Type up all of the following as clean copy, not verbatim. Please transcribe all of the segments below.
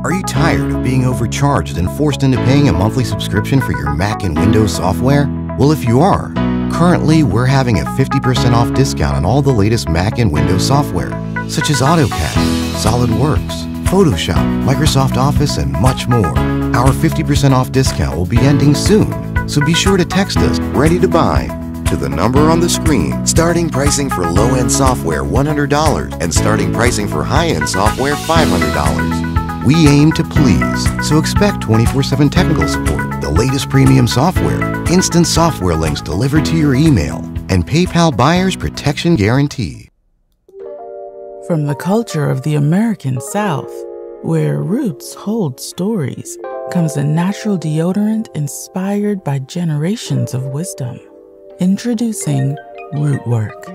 Are you tired of being overcharged and forced into paying a monthly subscription for your Mac and Windows software? Well, if you are, currently we're having a 50% off discount on all the latest Mac and Windows software, such as AutoCAD, SolidWorks, Photoshop, Microsoft Office, and much more. Our 50% off discount will be ending soon, so be sure to text us ready to buy to the number on the screen. Starting pricing for low-end software $100 and starting pricing for high-end software $500. We aim to please, so expect 24/7 technical support, the latest premium software, instant software links delivered to your email, and PayPal buyer's protection guarantee. From the culture of the American South, where roots hold stories, comes a natural deodorant inspired by generations of wisdom. Introducing Rootwork,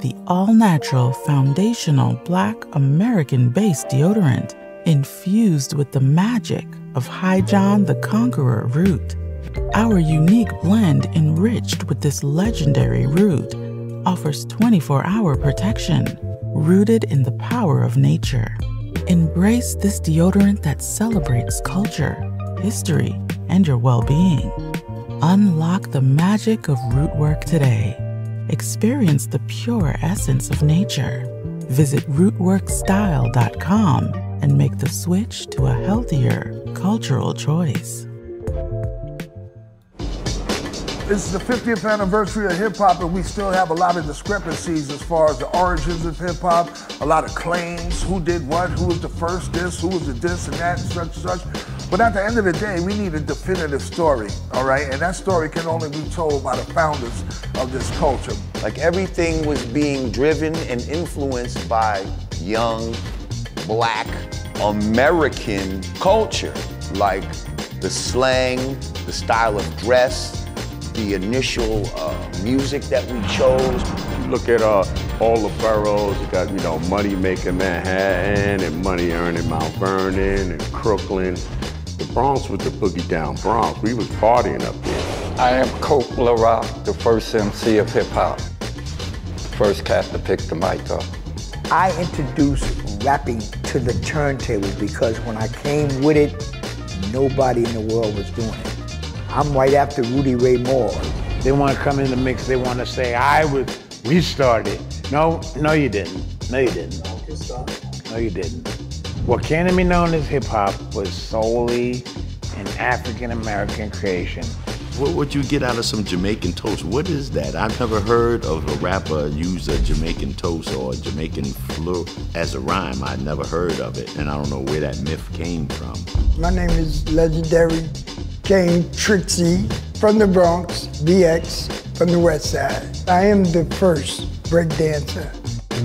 the all-natural foundational Black American-based deodorant infused with the magic of High John the Conqueror root. Our unique blend enriched with this legendary root offers 24-hour protection, rooted in the power of nature. Embrace this deodorant that celebrates culture, history, and your well-being. Unlock the magic of Rootwork today. Experience the pure essence of nature. Visit rootworkstyle.com and make the switch to a healthier cultural choice. This is the 50th anniversary of hip-hop, and we still have a lot of discrepancies as far as the origins of hip-hop, a lot of claims, who did what, who was the first this, who was the this and that, and such. But at the end of the day, we need a definitive story, all right? And that story can only be told by the founders of this culture. Like everything was being driven and influenced by young, Black, American culture. Like the slang, the style of dress, the initial music that we chose. You look at all the boroughs, you got, Money Making Manhattan and Money Earning Mount Vernon and Crooklyn. The Bronx was the boogie down Bronx. We was partying up there. I am Coke LaRock, the first MC of hip hop. First cat to pick the mic up. I introduced rapping to the turntable because when I came with it, nobody in the world was doing it. I'm right after Rudy Ray Moore. They want to come in the mix, they want to say, we started. No, you didn't. No, you didn't. No, you didn't. What came to be known as hip hop was solely an African-American creation. What would you get out of some Jamaican toast? What is that? I've never heard of a rapper use a Jamaican toast or a Jamaican fleur as a rhyme. I'd never heard of it, and I don't know where that myth came from. My name is legendary King Trixie from the Bronx, BX from the West Side. I am the first breakdancer.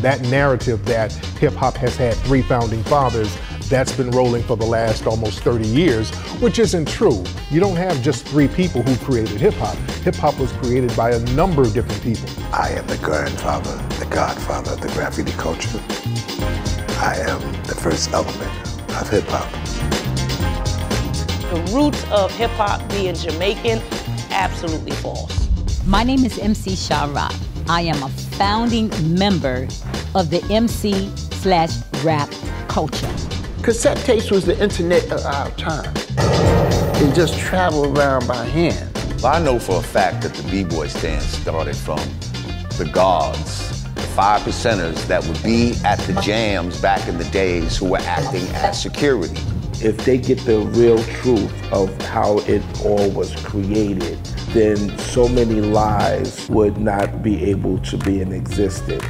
That narrative that hip-hop has had 3 founding fathers, that's been rolling for the last almost 30 years, which isn't true. You don't have just 3 people who created hip-hop. Hip-hop was created by a number of different people. I am the grandfather, the godfather of the graffiti culture. I am the first element of hip-hop. The roots of hip-hop being Jamaican, absolutely false. My name is MC Sha-Rock. I am a founding member of the MC/rap culture. Cassette tapes was the internet of our time. It just traveled around by hand. Well, I know for a fact that the B-boy stand started from the guards, the 5 percenters that would be at the jams back in the days who were acting as security. If they get the real truth of how it all was created, then so many lies would not be able to be in existence.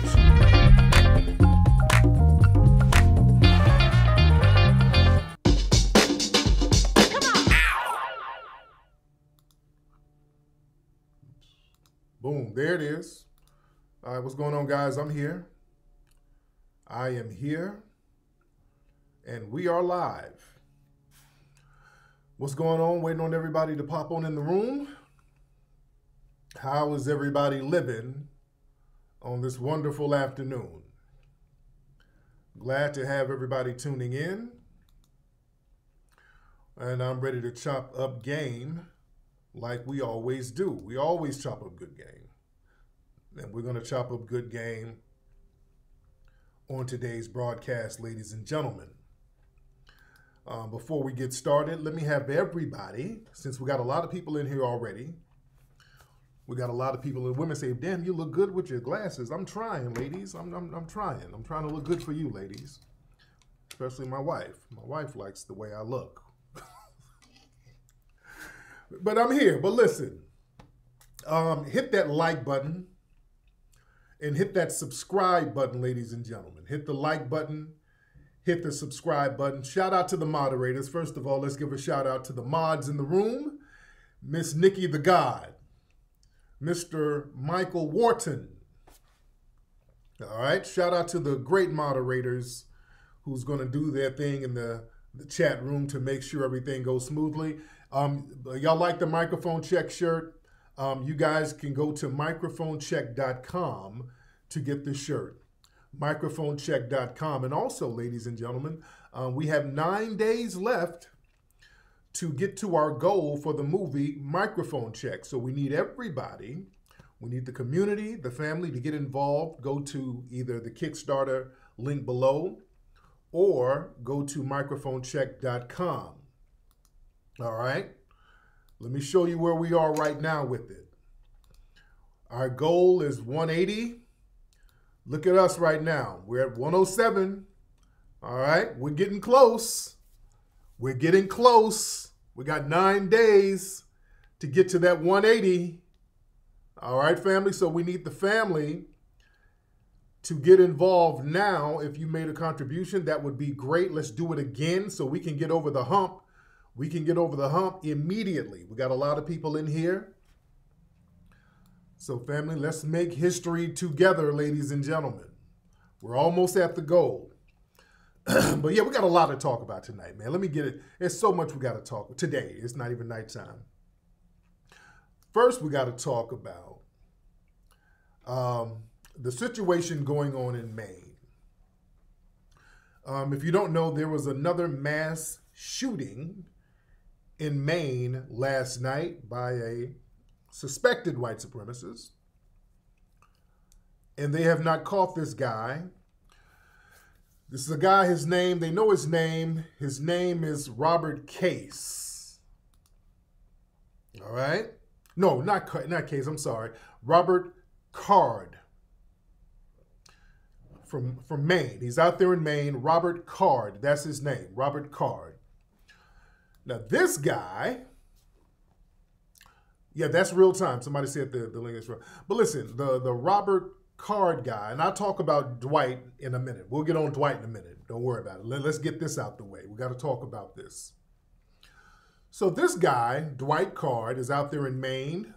Boom, there it is. All right, what's going on, guys? I'm here. I am here. And we are live. What's going on? Waiting on everybody to pop on in the room. How is everybody living on this wonderful afternoon? Glad to have everybody tuning in. And I'm ready to chop up game like we always do. We always chop up good game. And we're going to chop up good game on today's broadcast, ladies and gentlemen. Before we get started, let me have everybody, since we got a lot of people in here already, we got a lot of people, and women say, damn, you look good with your glasses. I'm trying, ladies. I'm trying. I'm trying to look good for you, ladies. Especially my wife. My wife likes the way I look. But I'm here. But listen, hit that like button and hit that subscribe button, ladies and gentlemen. Hit the like button, hit the subscribe button. Shout out to the moderators. First of all, let's give a shout out to the mods in the room. Miss Nikki the God, Mr. Michael Wharton. All right, shout out to the great moderators who's going to do their thing in the chat room to make sure everything goes smoothly. Y'all like the microphone check shirt? You guys can go to microphonecheck.com to get the shirt. Microphonecheck.com. And also, ladies and gentlemen, we have 9 days left to get to our goal for the movie Microphone Check. So we need everybody. We need the community, the family to get involved. Go to either the Kickstarter link below or go to microphonecheck.com. All right. Let me show you where we are right now with it. Our goal is 180. Look at us right now. We're at 107. All right. We're getting close. We're getting close. We got 9 days to get to that 180. All right, family. So we need the family to get involved now. If you made a contribution, that would be great. Let's do it again so we can get over the hump. We can get over the hump immediately. We got a lot of people in here. So family, let's make history together, ladies and gentlemen. We're almost at the goal. But yeah, we got a lot to talk about tonight, man. Let me get it. There's so much we got to talk today. It's not even nighttime. First, we got to talk about the situation going on in Maine. If you don't know, there was another mass shooting in Maine last night by a suspected white supremacist. And they have not caught this guy. This is a guy, his name, they know his name. His name is Robert Case. All right? No, not Case, I'm sorry. Robert Card from Maine. He's out there in Maine. Robert Card, that's his name, Robert Card. Now this guy, yeah, that's real time. Somebody said the link is real. But listen, the Robert Card guy, and I'll talk about Dwight in a minute. We'll get on Dwight in a minute. Don't worry about it. Let's get this out the way. We got to talk about this. So this guy, Dwight Card, is out there in Maine.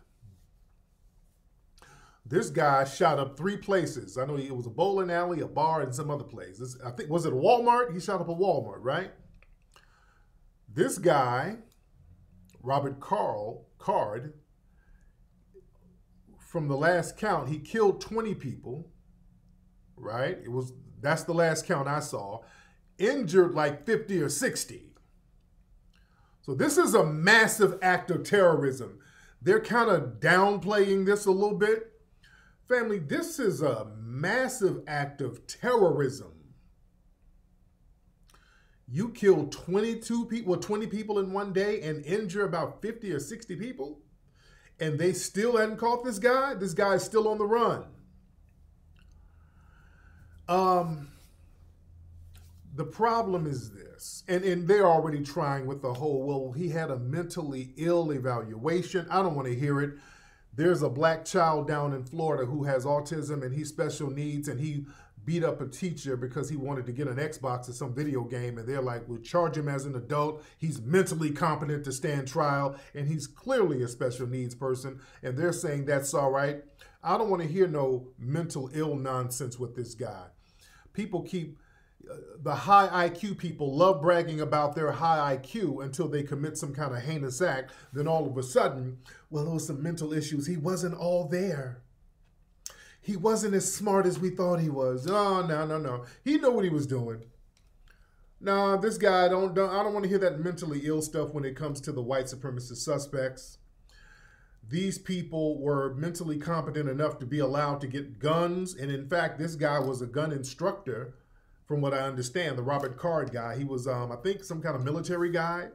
This guy shot up 3 places. I know it was a bowling alley, a bar, and some other place. I think, was it a Walmart? He shot up a Walmart, right? This guy, Robert Card, from the last count, he killed 20 people, right? That's the last count I saw. Injured like 50 or 60. So this is a massive act of terrorism. They're kind of downplaying this a little bit. Family, this is a massive act of terrorism. You killed 22 people, 20 people in one day and injure about 50 or 60 people, and they still hadn't caught this guy? This guy is still on the run. The problem is this, and they're already trying with the whole, well, he had a mentally ill evaluation. I don't want to hear it. There's a black child down in Florida who has autism and he's special needs, and he beat up a teacher because he wanted to get an Xbox or some video game, and they're like, we'll charge him as an adult. He's mentally competent to stand trial, and he's clearly a special needs person, and they're saying that's all right. I don't want to hear no mental ill nonsense with this guy. People keep, the high IQ people love bragging about their high IQ until they commit some kind of heinous act. Then all of a sudden, well, there was some mental issues. He wasn't all there. He wasn't as smart as we thought he was. Oh, no. He knew what he was doing. No, this guy, I don't want to hear that mentally ill stuff when it comes to the white supremacist suspects. These people were mentally competent enough to be allowed to get guns. And in fact, this guy was a gun instructor from what I understand, the Robert Card guy. He was, I think, some kind of military guy.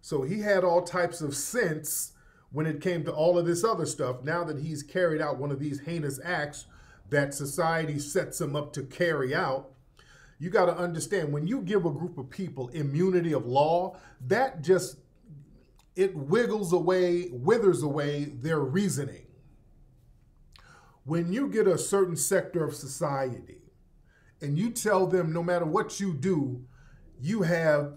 So he had all types of sense when it came to all of this other stuff. Now that he's carried out one of these heinous acts that society sets him up to carry out, you got to understand, when you give a group of people immunity of law, that just, it withers away their reasoning. When you get a certain sector of society and you tell them no matter what you do, you have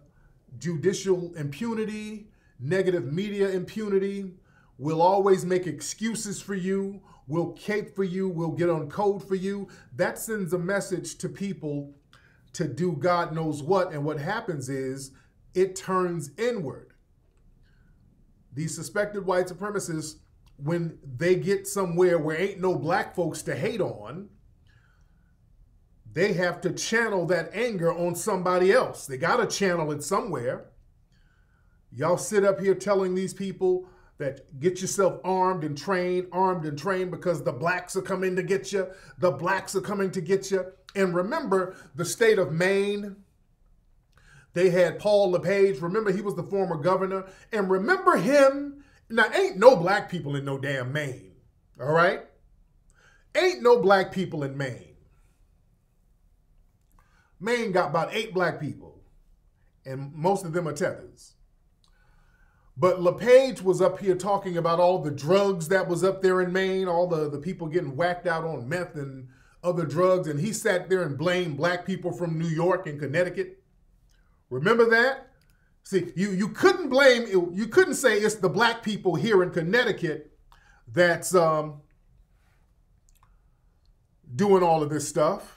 judicial impunity, negative media impunity, we'll always make excuses for you, we'll cape for you, we'll get on code for you, that sends a message to people to do God knows what, and what happens is it turns inward. These suspected white supremacists, when they get somewhere where ain't no black folks to hate on, they have to channel that anger on somebody else. They got to channel it somewhere. Y'all sit up here telling these people that get yourself armed and trained because the blacks are coming to get you. The blacks are coming to get you. And remember the state of Maine, they had Paul LePage. Remember, he was the former governor. And remember him. Now, ain't no black people in no damn Maine, all right? Ain't no black people in Maine. Maine got about 8 black people, and most of them are tethers. But LePage was up here talking about all the drugs that was up there in Maine, all the people getting whacked out on meth and other drugs, and he sat there and blamed black people from New York and Connecticut. Remember that? See, you couldn't blame, you couldn't say it's the black people here in Connecticut that's doing all of this stuff.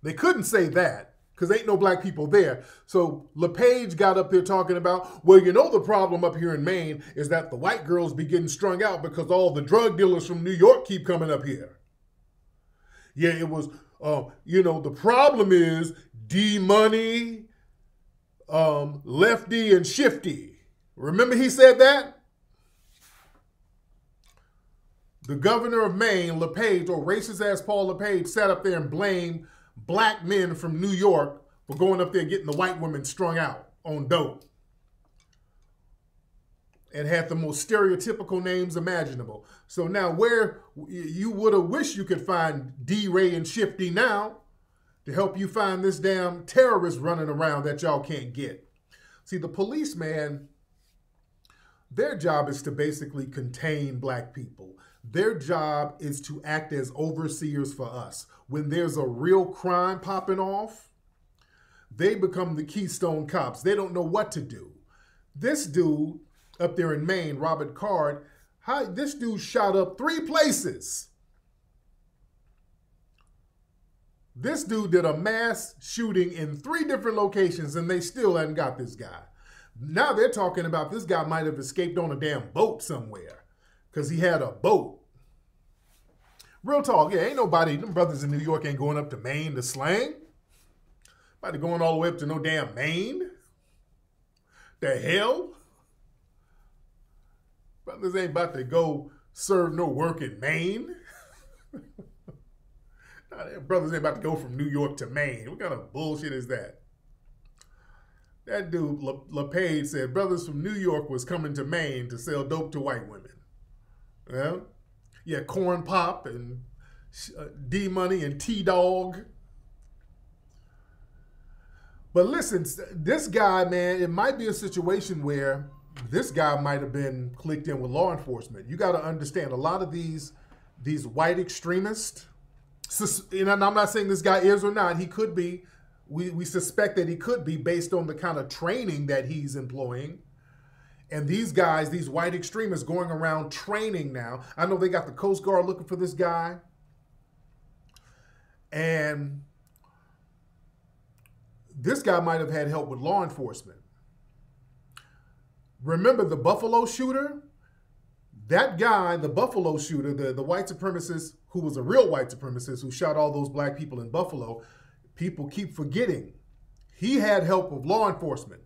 They couldn't say that because ain't no black people there. So LePage got up there talking about, well, you know, the problem up here in Maine is that the white girls be getting strung out because all the drug dealers from New York keep coming up here. Yeah, it was, you know, the problem is D-Money, Lefty, and Shifty. Remember he said that? The governor of Maine, LePage, or racist-ass Paul LePage, sat up there and blamed black men from New York for going up there getting the white women strung out on dope. And had the most stereotypical names imaginable. So now where you would have wished you could find D-Ray and Shifty now to help you find this damn terrorist running around that y'all can't get. See, the police, man, their job is to basically contain black people. Their job is to act as overseers for us. When there's a real crime popping off, they become the Keystone Cops. They don't know what to do. This dude up there in Maine, Robert Card, this dude shot up 3 places. This dude did a mass shooting in 3 different locations and they still hadn't got this guy. Now they're talking about this guy might have escaped on a damn boat somewhere because he had a boat. Real talk, yeah, ain't nobody, them brothers in New York ain't going up to Maine to slang. Nobody going all the way up to no damn Maine. The hell? Brothers ain't about to go serve no work in Maine. Brothers ain't about to go from New York to Maine. What kind of bullshit is that? That dude, LePage, said brothers from New York was coming to Maine to sell dope to white women. Well, yeah, Corn Pop and D-Money and T-Dog. But listen, this guy, man, it might be a situation where this guy might have been clicked in with law enforcement. You got to understand, a lot of these white extremists, and I'm not saying this guy is or not, he could be. We suspect that he could be based on the kind of training that he's employing. And these guys, these white extremists going around training now. I know they got the Coast Guard looking for this guy. And this guy might have had help with law enforcement. Remember the Buffalo shooter? That guy, the Buffalo shooter, the white supremacist, who was a real white supremacist who shot all those black people in Buffalo, people keep forgetting. He had help with law enforcement.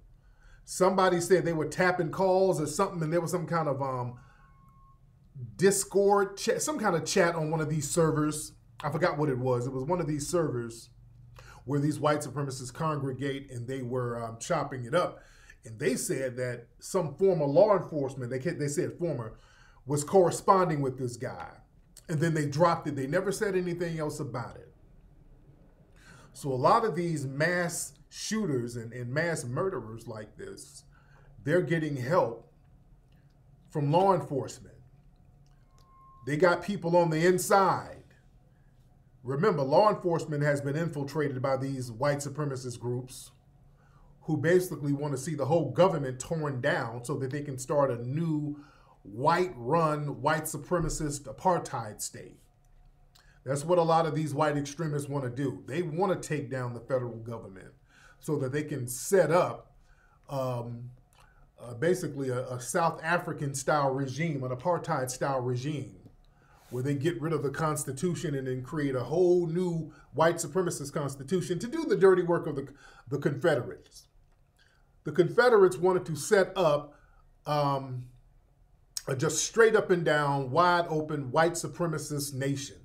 Somebody said they were tapping calls or something, and there was some kind of Discord chat, some kind of chat on one of these servers. I forgot what it was. It was one of these servers where these white supremacists congregate, and they were chopping it up. And they said that some former law enforcement, they said former, was corresponding with this guy. And then they dropped it. They never said anything else about it. So a lot of these mass shooters and mass murderers like this, they're getting help from law enforcement. They got people on the inside. Remember, law enforcement has been infiltrated by these white supremacist groups who basically want to see the whole government torn down so that they can start a new white-run, white supremacist apartheid state. That's what a lot of these white extremists want to do. They want to take down the federal government so that they can set up basically a South African-style regime, an apartheid-style regime, where they get rid of the Constitution and then create a whole new white supremacist constitution to do the dirty work of the Confederates. The Confederates wanted to set up a just straight up and down, wide open white supremacist nation.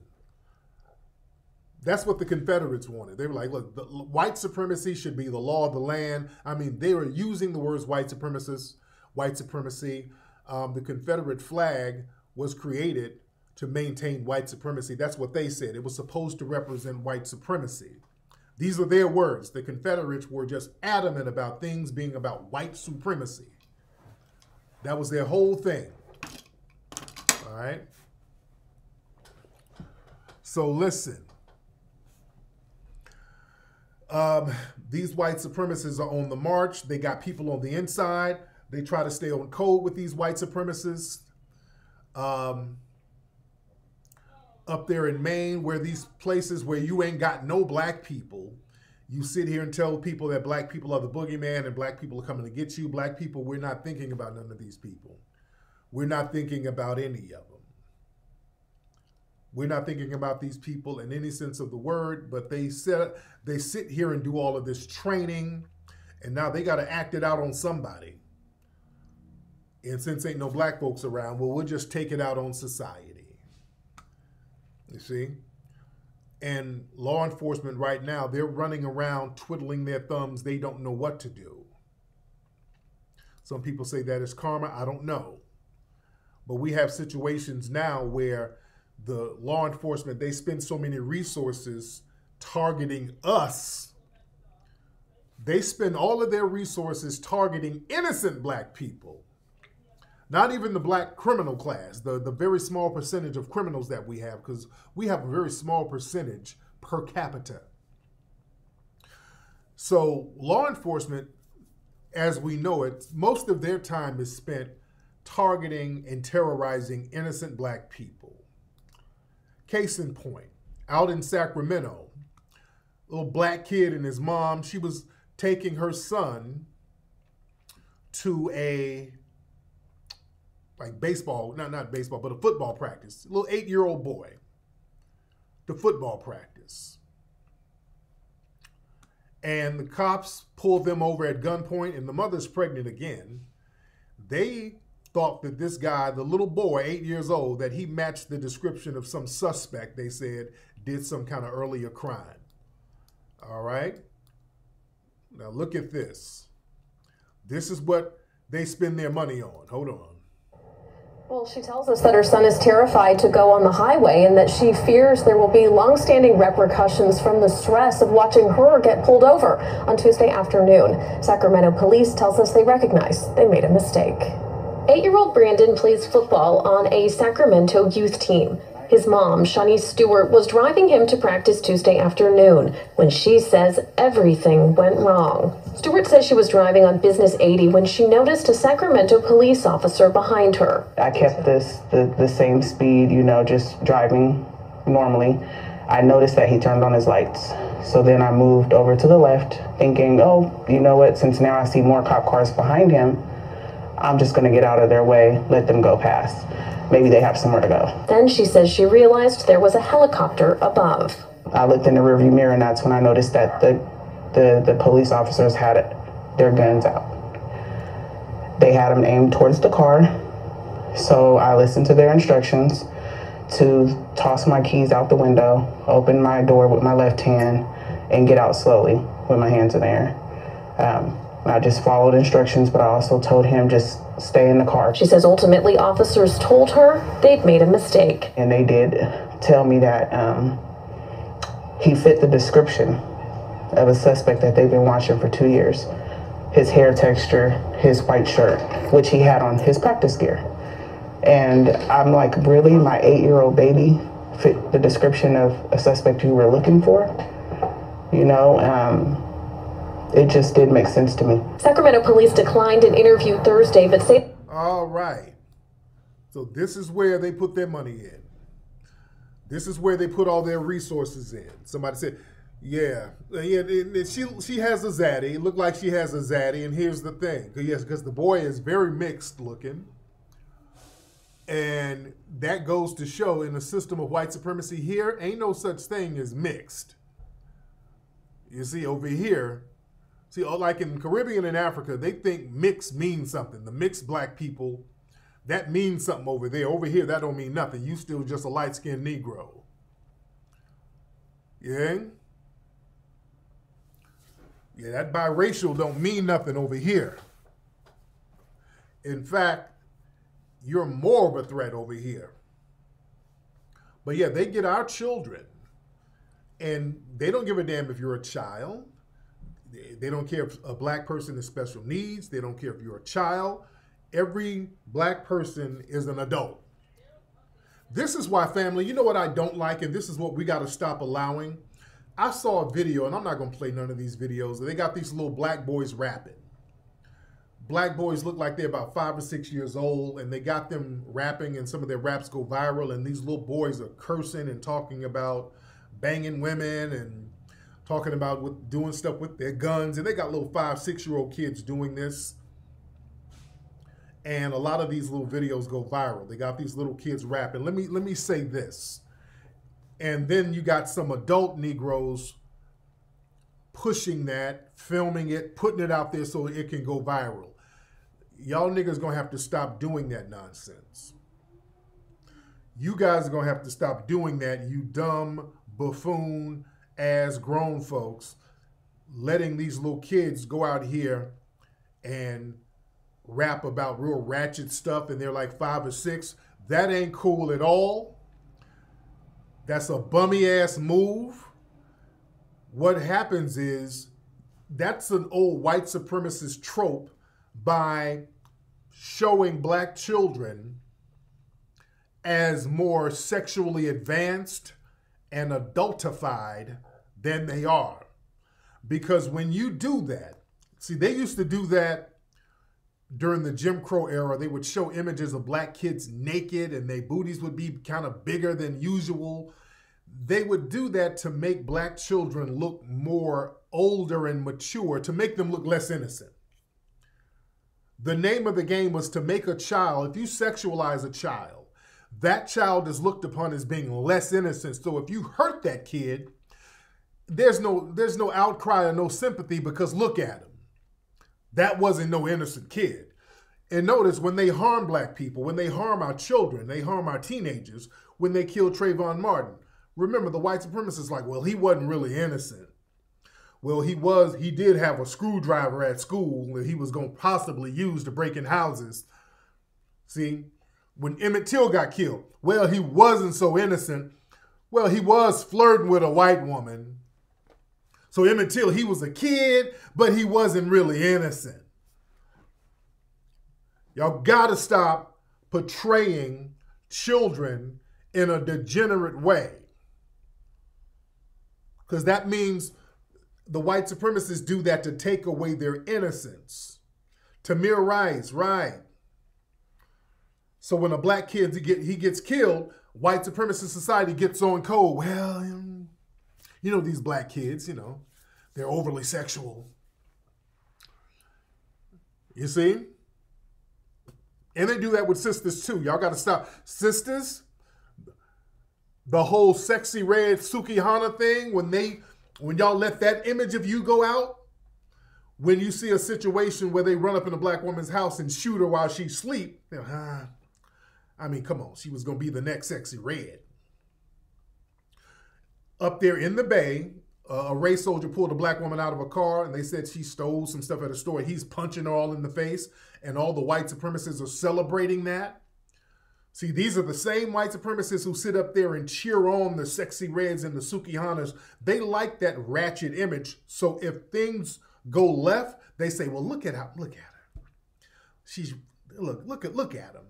That's what the Confederates wanted. They were like, look, the white supremacy should be the law of the land. I mean, they were using the words white supremacist, white supremacy. The Confederate flag was created to maintain white supremacy. That's what they said. It was supposed to represent white supremacy. These are their words. The Confederates were just adamant about things being about white supremacy. That was their whole thing. All right? So listen. These white supremacists are on the march. They got people on the inside. They try to stay on code with these white supremacists. Up there in Maine, where these places where you ain't got no black people, you sit here and tell people that black people are the boogeyman and black people are coming to get you. Black people, we're not thinking about none of these people. We're not thinking about any of them. We're not thinking about these people in any sense of the word, but they sit here and do all of this training, and now they got to act it out on somebody. And since ain't no black folks around, well, we'll just take it out on society. You see? And law enforcement right now, they're running around twiddling their thumbs. They don't know what to do. Some people say that is karma. I don't know. But we have situations now where the law enforcement, they spend so many resources targeting us. They spend all of their resources targeting innocent black people. Not even the black criminal class, the very small percentage of criminals that we have, because we have a very small percentage per capita. So law enforcement, as we know it, most of their time is spent targeting and terrorizing innocent black people. Case in point, out in Sacramento, a little black kid and his mom, she was taking her son to a baseball, not baseball, but a football practice. A little 8-year-old boy to football practice. And the cops pulled them over at gunpoint, and the mother's pregnant again. They thought that this guy, the little boy, 8 years old, that he matched the description of some suspect, they said, did some kind of earlier crime. All right? Now look at this. This is what they spend their money on. Hold on. Well, she tells us that her son is terrified to go on the highway and that she fears there will be long-standing repercussions from the stress of watching her get pulled over on Tuesday afternoon. Sacramento police tells us they recognize they made a mistake. 8-year-old Brandon plays football on a Sacramento youth team. His mom, Shawnice Stewart, was driving him to practice Tuesday afternoon when she says everything went wrong. Stewart says she was driving on Business 80 when she noticed a Sacramento police officer behind her. I kept the same speed, just driving normally. I noticed that he turned on his lights. So then I moved over to the left thinking, oh, you know what, since now I see more cop cars behind him, I'm just going to get out of their way, let them go past. Maybe they have somewhere to go. Then she says she realized there was a helicopter above. I looked in the rearview mirror, and that's when I noticed that the police officers had their guns out. They had them aimed towards the car, so I listened to their instructions to toss my keys out the window, open my door with my left hand, and get out slowly with my hands in the air. I just followed instructions, but I also told him just stay in the car. She says ultimately officers told her they'd made a mistake. And they did tell me that he fit the description of a suspect that they've been watching for 2 years. His hair texture, his white shirt, which he had on his practice gear. And I'm like, really? My 8-year-old baby fit the description of a suspect you were looking for? You know, it just didn't make sense to me. Sacramento police declined an interview Thursday, but say... All right. So this is where they put their money in. This is where they put all their resources in. Somebody said, yeah, she has a zaddy. It looked like she has a zaddy, and here's the thing. Yes, because the boy is very mixed looking. And that goes to show in the system of white supremacy here, ain't no such thing as mixed. You see, over here, see, like in Caribbean and Africa, they think mixed means something. The mixed black people, that means something over there. Over here, that don't mean nothing. You still just a light-skinned Negro. Yeah? Yeah, that biracial don't mean nothing over here. In fact, you're more of a threat over here. But yeah, they get our children, and they don't give a damn if you're a child. They don't care if a black person has special needs. They don't care if you're a child. Every black person is an adult. This is why, family, you know what I don't like, and this is what we got to stop allowing? I saw a video, and I'm not going to play none of these videos. They got these little black boys rapping. Black boys look like they're about 5 or 6 years old, and they got them rapping, and some of their raps go viral, and these little boys are cursing and talking about banging women and talking about doing stuff with their guns, and they got little 5, 6-year-old kids doing this. And a lot of these little videos go viral. They got these little kids rapping. Let me say this. And then you got some adult Negroes pushing that, filming it, putting it out there so it can go viral. Y'all niggas gonna have to stop doing that nonsense. You guys are gonna have to stop doing that, you dumb, buffoon-ass grown folks, letting these little kids go out here and rap about real ratchet stuff, and they're like 5 or 6. That ain't cool at all. That's a bummy-ass move. What happens is, that's an old white supremacist trope by showing black children as more sexually advanced and adultified than they are. Because when you do that, see, they used to do that during the Jim Crow era. They would show images of black kids naked and their booties would be kind of bigger than usual. They would do that to make black children look more older and mature, to make them look less innocent. The name of the game was to make a child, if you sexualize a child, that child is looked upon as being less innocent. So if you hurt that kid, there's no outcry or no sympathy, because look at him. That wasn't no innocent kid. And notice, when they harm black people, when they harm our children, they harm our teenagers, when they killed Trayvon Martin, remember the white supremacists like, well, he wasn't really innocent. Well, he did have a screwdriver at school that he was going to possibly use to break in houses. See, when Emmett Till got killed, well, he wasn't so innocent. Well, he was flirting with a white woman. So Emmett Till, he was a kid, but he wasn't really innocent. Y'all gotta stop portraying children in a degenerate way. Because that means the white supremacists do that to take away their innocence. Tamir Rice, right. So when a black kid he gets killed, white supremacist society gets on code. Well, you know, these black kids, you know, they're overly sexual. You see? And they do that with sisters too. Y'all got to stop. Sisters, the whole sexy red Sukihana thing, when y'all let that image of you go out, when you see a situation where they run up in a black woman's house and shoot her while she's asleep, I I mean, come on, she was going to be the next Sexy Red. Up there in the Bay, a race soldier pulled a black woman out of a car, and they said she stole some stuff at a store. He's punching her all in the face, and all the white supremacists are celebrating that. See, these are the same white supremacists who sit up there and cheer on the Sexy Reds and the Sukihanas. They like that ratchet image. So if things go left, they say, well, look at her. She's, look at them.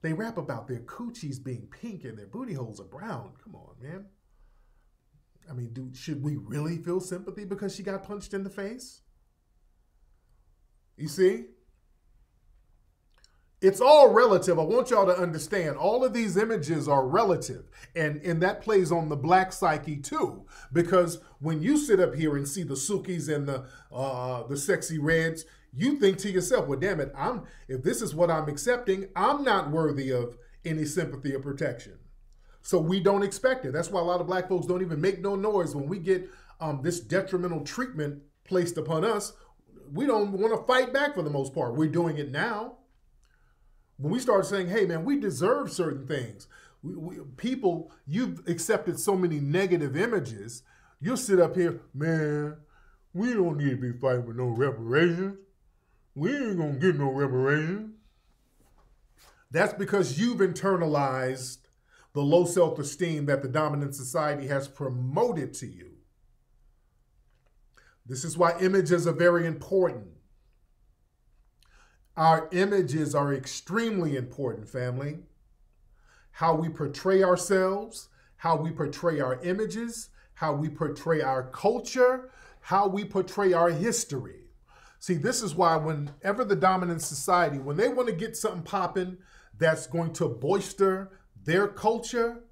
They rap about their coochies being pink and their booty holes are brown. Come on, man. I mean, dude, should we really feel sympathy because she got punched in the face? You see? It's all relative. I want y'all to understand all of these images are relative. And that plays on the black psyche too. Because when you sit up here and see the Sukis and the Sexy Reds, you think to yourself, well, damn it, if this is what I'm accepting, I'm not worthy of any sympathy or protection. So we don't expect it. That's why a lot of black folks don't even make no noise when we get this detrimental treatment placed upon us. We don't want to fight back for the most part. We're doing it now. When we start saying, hey, man, we deserve certain things. People, you've accepted so many negative images. You'll sit up here, man, we don't need to be fighting for no reparations. We ain't going to get no reparations. That's because you've internalized the low self-esteem that the dominant society has promoted to you. This is why images are very important. Our images are extremely important, family. How we portray ourselves, how we portray our images, how we portray our culture, how we portray our history. See, this is why whenever the dominant society, when they want to get something popping that's going to bolster their culture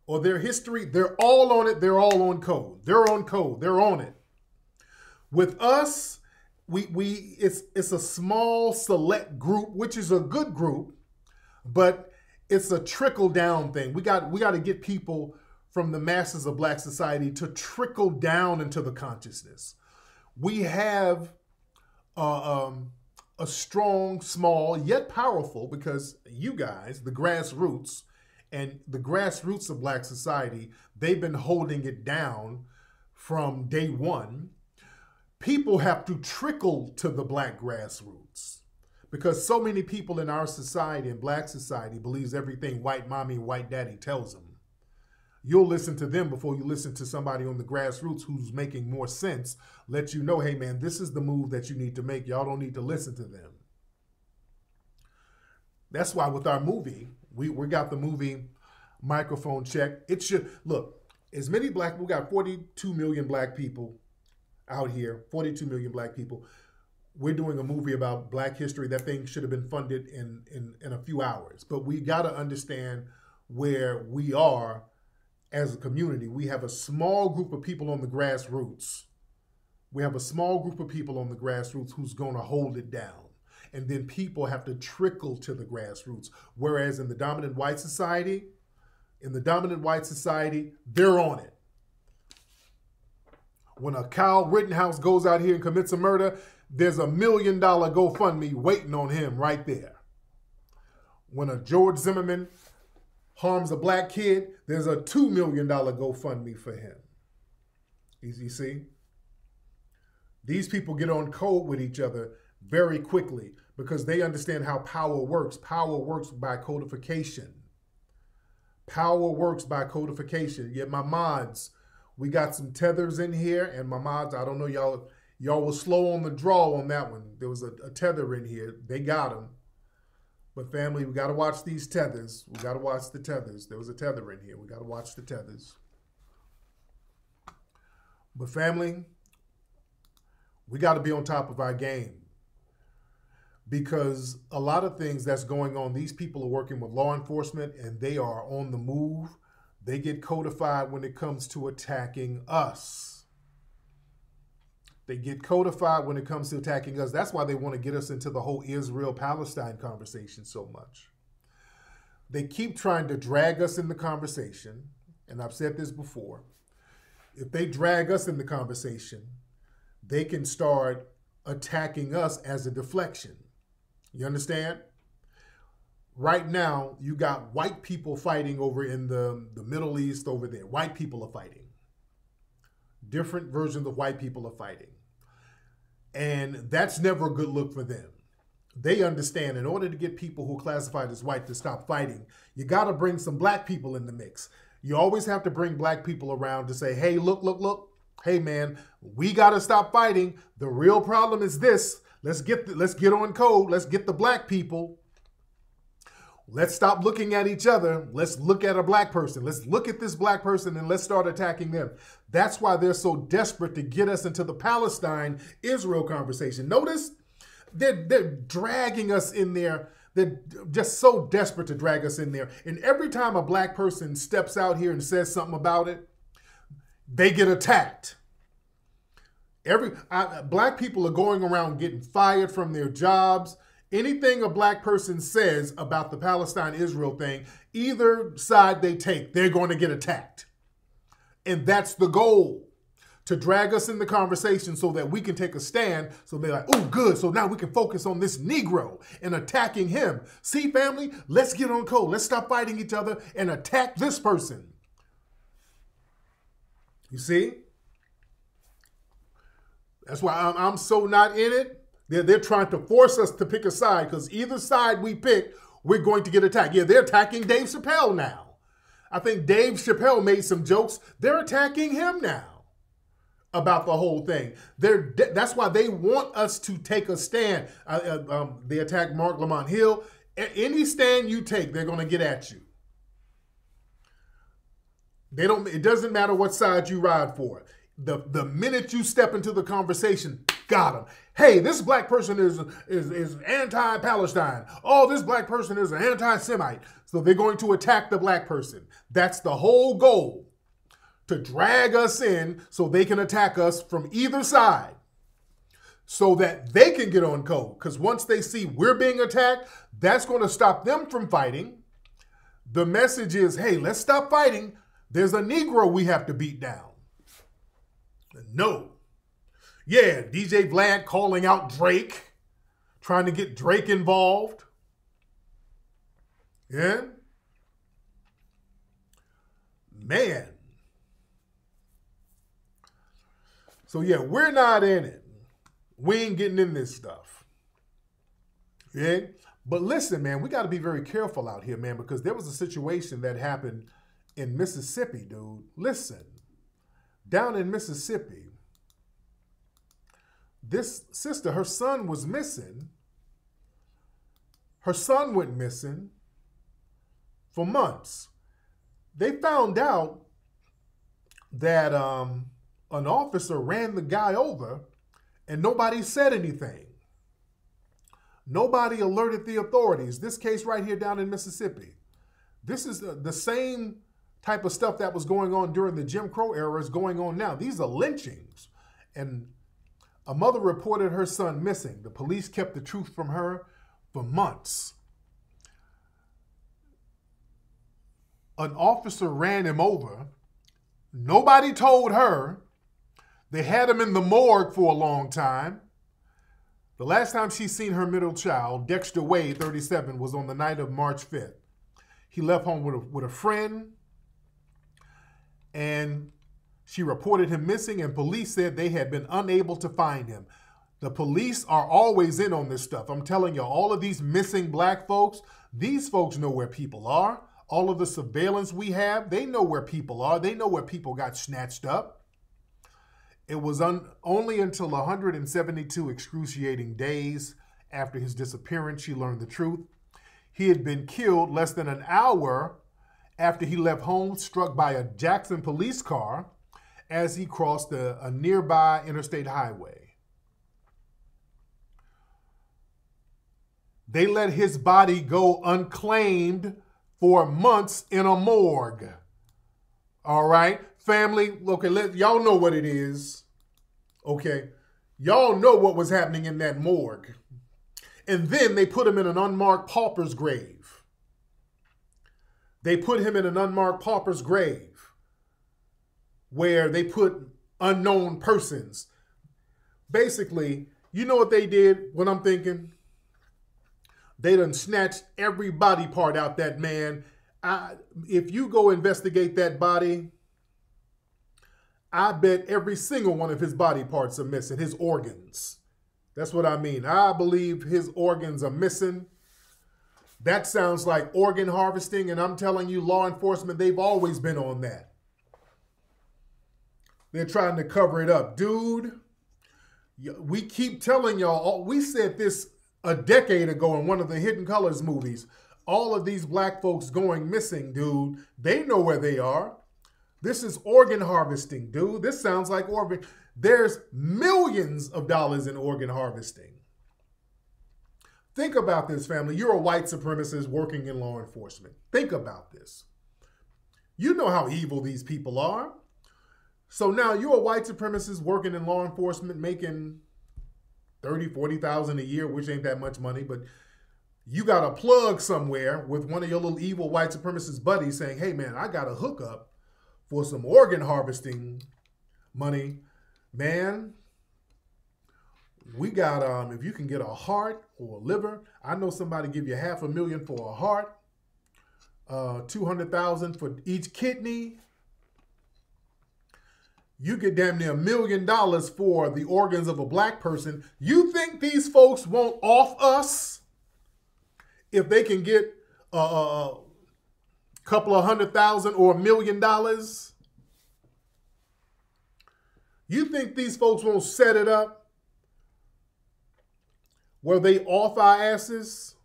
or their history, they're all on it. They're all on code. They're on code. They're on it. With us, it's a small select group, which is a good group, but it's a trickle down thing. We got to get people from the masses of black society to trickle down into the consciousness. We have a strong, small, yet powerful, because you guys, the grassroots, and the grassroots of black society, they've been holding it down from day one. People have to trickle to the black grassroots because so many people in our society, in black society, believes everything white mommy, white daddy tells them. You'll listen to them before you listen to somebody on the grassroots who's making more sense, let you know, hey man, this is the move that you need to make. Y'all don't need to listen to them. That's why with our movie, we got the movie Microphone Check. It should, look, as many black, we got 42 million black people out here, 42 million black people. We're doing a movie about black history. That thing should have been funded in a few hours. But we got to understand where we are as a community. We have a small group of people on the grassroots. We have a small group of people on the grassroots who's going to hold it down. And then people have to trickle to the grassroots. Whereas in the dominant white society, they're on it. When a Kyle Rittenhouse goes out here and commits a murder, there's $1 million GoFundMe waiting on him right there. When a George Zimmerman harms a black kid, there's a $2 million GoFundMe for him. You see? These people get on code with each other very quickly because they understand how power works. Power works by codification. Power works by codification. Yet my mods, we got some tethers in here, and my mods, I don't know, y'all were slow on the draw on that one. There was a tether in here. They got them. But family, we got to watch these tethers. We got to watch the tethers. There was a tether in here. We got to watch the tethers. But family, we got to be on top of our game. Because a lot of things that's going on, these people are working with law enforcement and they are on the move. They get codified when it comes to attacking us. They get codified when it comes to attacking us. That's why they want to get us into the whole Israel-Palestine conversation so much. They keep trying to drag us in the conversation, and I've said this before. If they drag us in the conversation, they can start attacking us as a deflection. You understand? right now, you got white people fighting over in the Middle East over there. White people are fighting. Different versions of white people are fighting. And that's never a good look for them. They understand in order to get people who are classified as white to stop fighting, you got to bring some black people in the mix. You always have to bring black people around to say, hey, look. Hey, man, we got to stop fighting. The real problem is this. Let's get on code. Let's get the black people. Let's stop looking at each other. Let's look at a black person. Let's look at this black person and let's start attacking them. That's why they're so desperate to get us into the Palestine-Israel conversation. Notice they're dragging us in there. They're just so desperate to drag us in there. And every time a black person steps out here and says something about it, they get attacked. Black people are going around getting fired from their jobs. Anything a black person says about the Palestine-Israel thing, either side they take, they're going to get attacked. And that's the goal, to drag us in the conversation so that we can take a stand. So they're like, oh, good. So now we can focus on this Negro and attacking him. See, family, let's get on code. Let's stop fighting each other and attack this person. You see? That's why I'm so not in it. They're trying to force us to pick a side because either side we pick, we're going to get attacked. Yeah, they're attacking Dave Chappelle now. I think Dave Chappelle made some jokes. They're attacking him now about the whole thing. That's why they want us to take a stand. They attacked Mark Lamont Hill. Any stand you take, they're going to get at you. It doesn't matter what side you ride for. The minute you step into the conversation, got them. Hey, this black person is anti-Palestine. Oh, this black person is an anti-Semite. So they're going to attack the black person. That's the whole goal, to drag us in so they can attack us from either side so that they can get on code. Because once they see we're being attacked, that's going to stop them from fighting. The message is, hey, let's stop fighting. There's a Negro we have to beat down. No. Yeah, DJ Vlad calling out Drake, trying to get Drake involved. Yeah? Man. So yeah, we're not in it. We ain't getting in this stuff. Yeah? But listen, man, we got to be very careful out here, man, because there was a situation that happened in Mississippi, dude. Listen. Down in Mississippi, this sister, her son was missing. Her son went missing for months. They found out that an officer ran the guy over and nobody said anything. Nobody alerted the authorities. This case right here down in Mississippi. This is the same type of stuff that was going on during the Jim Crow era is going on now. These are lynchings. And a mother reported her son missing. The police kept the truth from her for months. An officer ran him over. Nobody told her. They had him in the morgue for a long time. The last time she seen her middle child, Dexter Wade, 37, was on the night of March 5th. He left home with a friend, and she reported him missing, and police said they had been unable to find him. The police are always in on this stuff. I'm telling you, all of these missing black folks, these folks know where people are. All of the surveillance we have, they know where people are. They know where people got snatched up. It was only until 172 excruciating days after his disappearance she learned the truth. He had been killed less than an hour after he left home, struck by a Jackson police car as he crossed a nearby interstate highway. They let his body go unclaimed for months in a morgue. All right, family, okay, y'all know what it is. Okay, y'all know what was happening in that morgue. And then they put him in an unmarked pauper's grave. They put him in an unmarked pauper's grave where they put unknown persons. Basically, you know what they did, what I'm thinking? They done snatched every body part out that man. If you go investigate that body, I bet every single one of his body parts are missing, his organs. That's what I mean. I believe his organs are missing. That sounds like organ harvesting, and I'm telling you, law enforcement, they've always been on that. They're trying to cover it up. Dude, we keep telling y'all, we said this a decade ago in one of the Hidden Colors movies. All of these black folks going missing, dude. They know where they are. This is organ harvesting, dude. This sounds like organ. There's millions of dollars in organ harvesting. Think about this, family. You're a white supremacist working in law enforcement. Think about this. You know how evil these people are. So now you're a white supremacist working in law enforcement, making $30,000, $40,000 a year, which ain't that much money, but you got a plug somewhere with one of your little evil white supremacist buddies saying, hey man, I got a hookup for some organ harvesting money. Man, we got, if you can get a heart or a liver, I know somebody give you $500,000 for a heart, $200,000 for each kidney. You get damn near $1 million for the organs of a black person. You think these folks won't off us if they can get a couple of $100,000 or $1 million? You think these folks won't set it up where they off our asses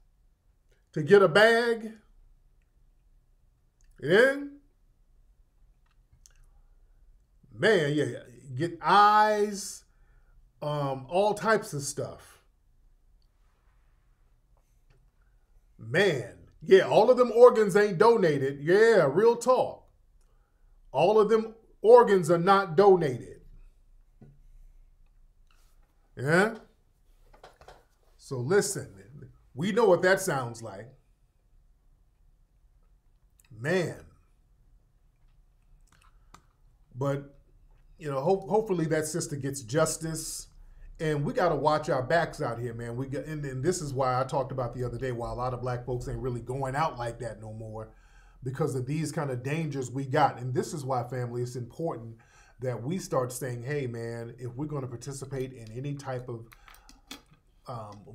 to get a bag? Yeah? Man, yeah, get eyes, all types of stuff. Man, yeah, all of them organs ain't donated. Yeah, real talk. All of them organs are not donated. Yeah? So listen, we know what that sounds like. Man. But, you know, hopefully that sister gets justice. And we got to watch our backs out here, man. And this is why I talked about the other day why a lot of black folks ain't really going out like that no more, because of these kind of dangers we got. And this is why, family, it's important that we start saying, hey, man, if we're going to participate in any type of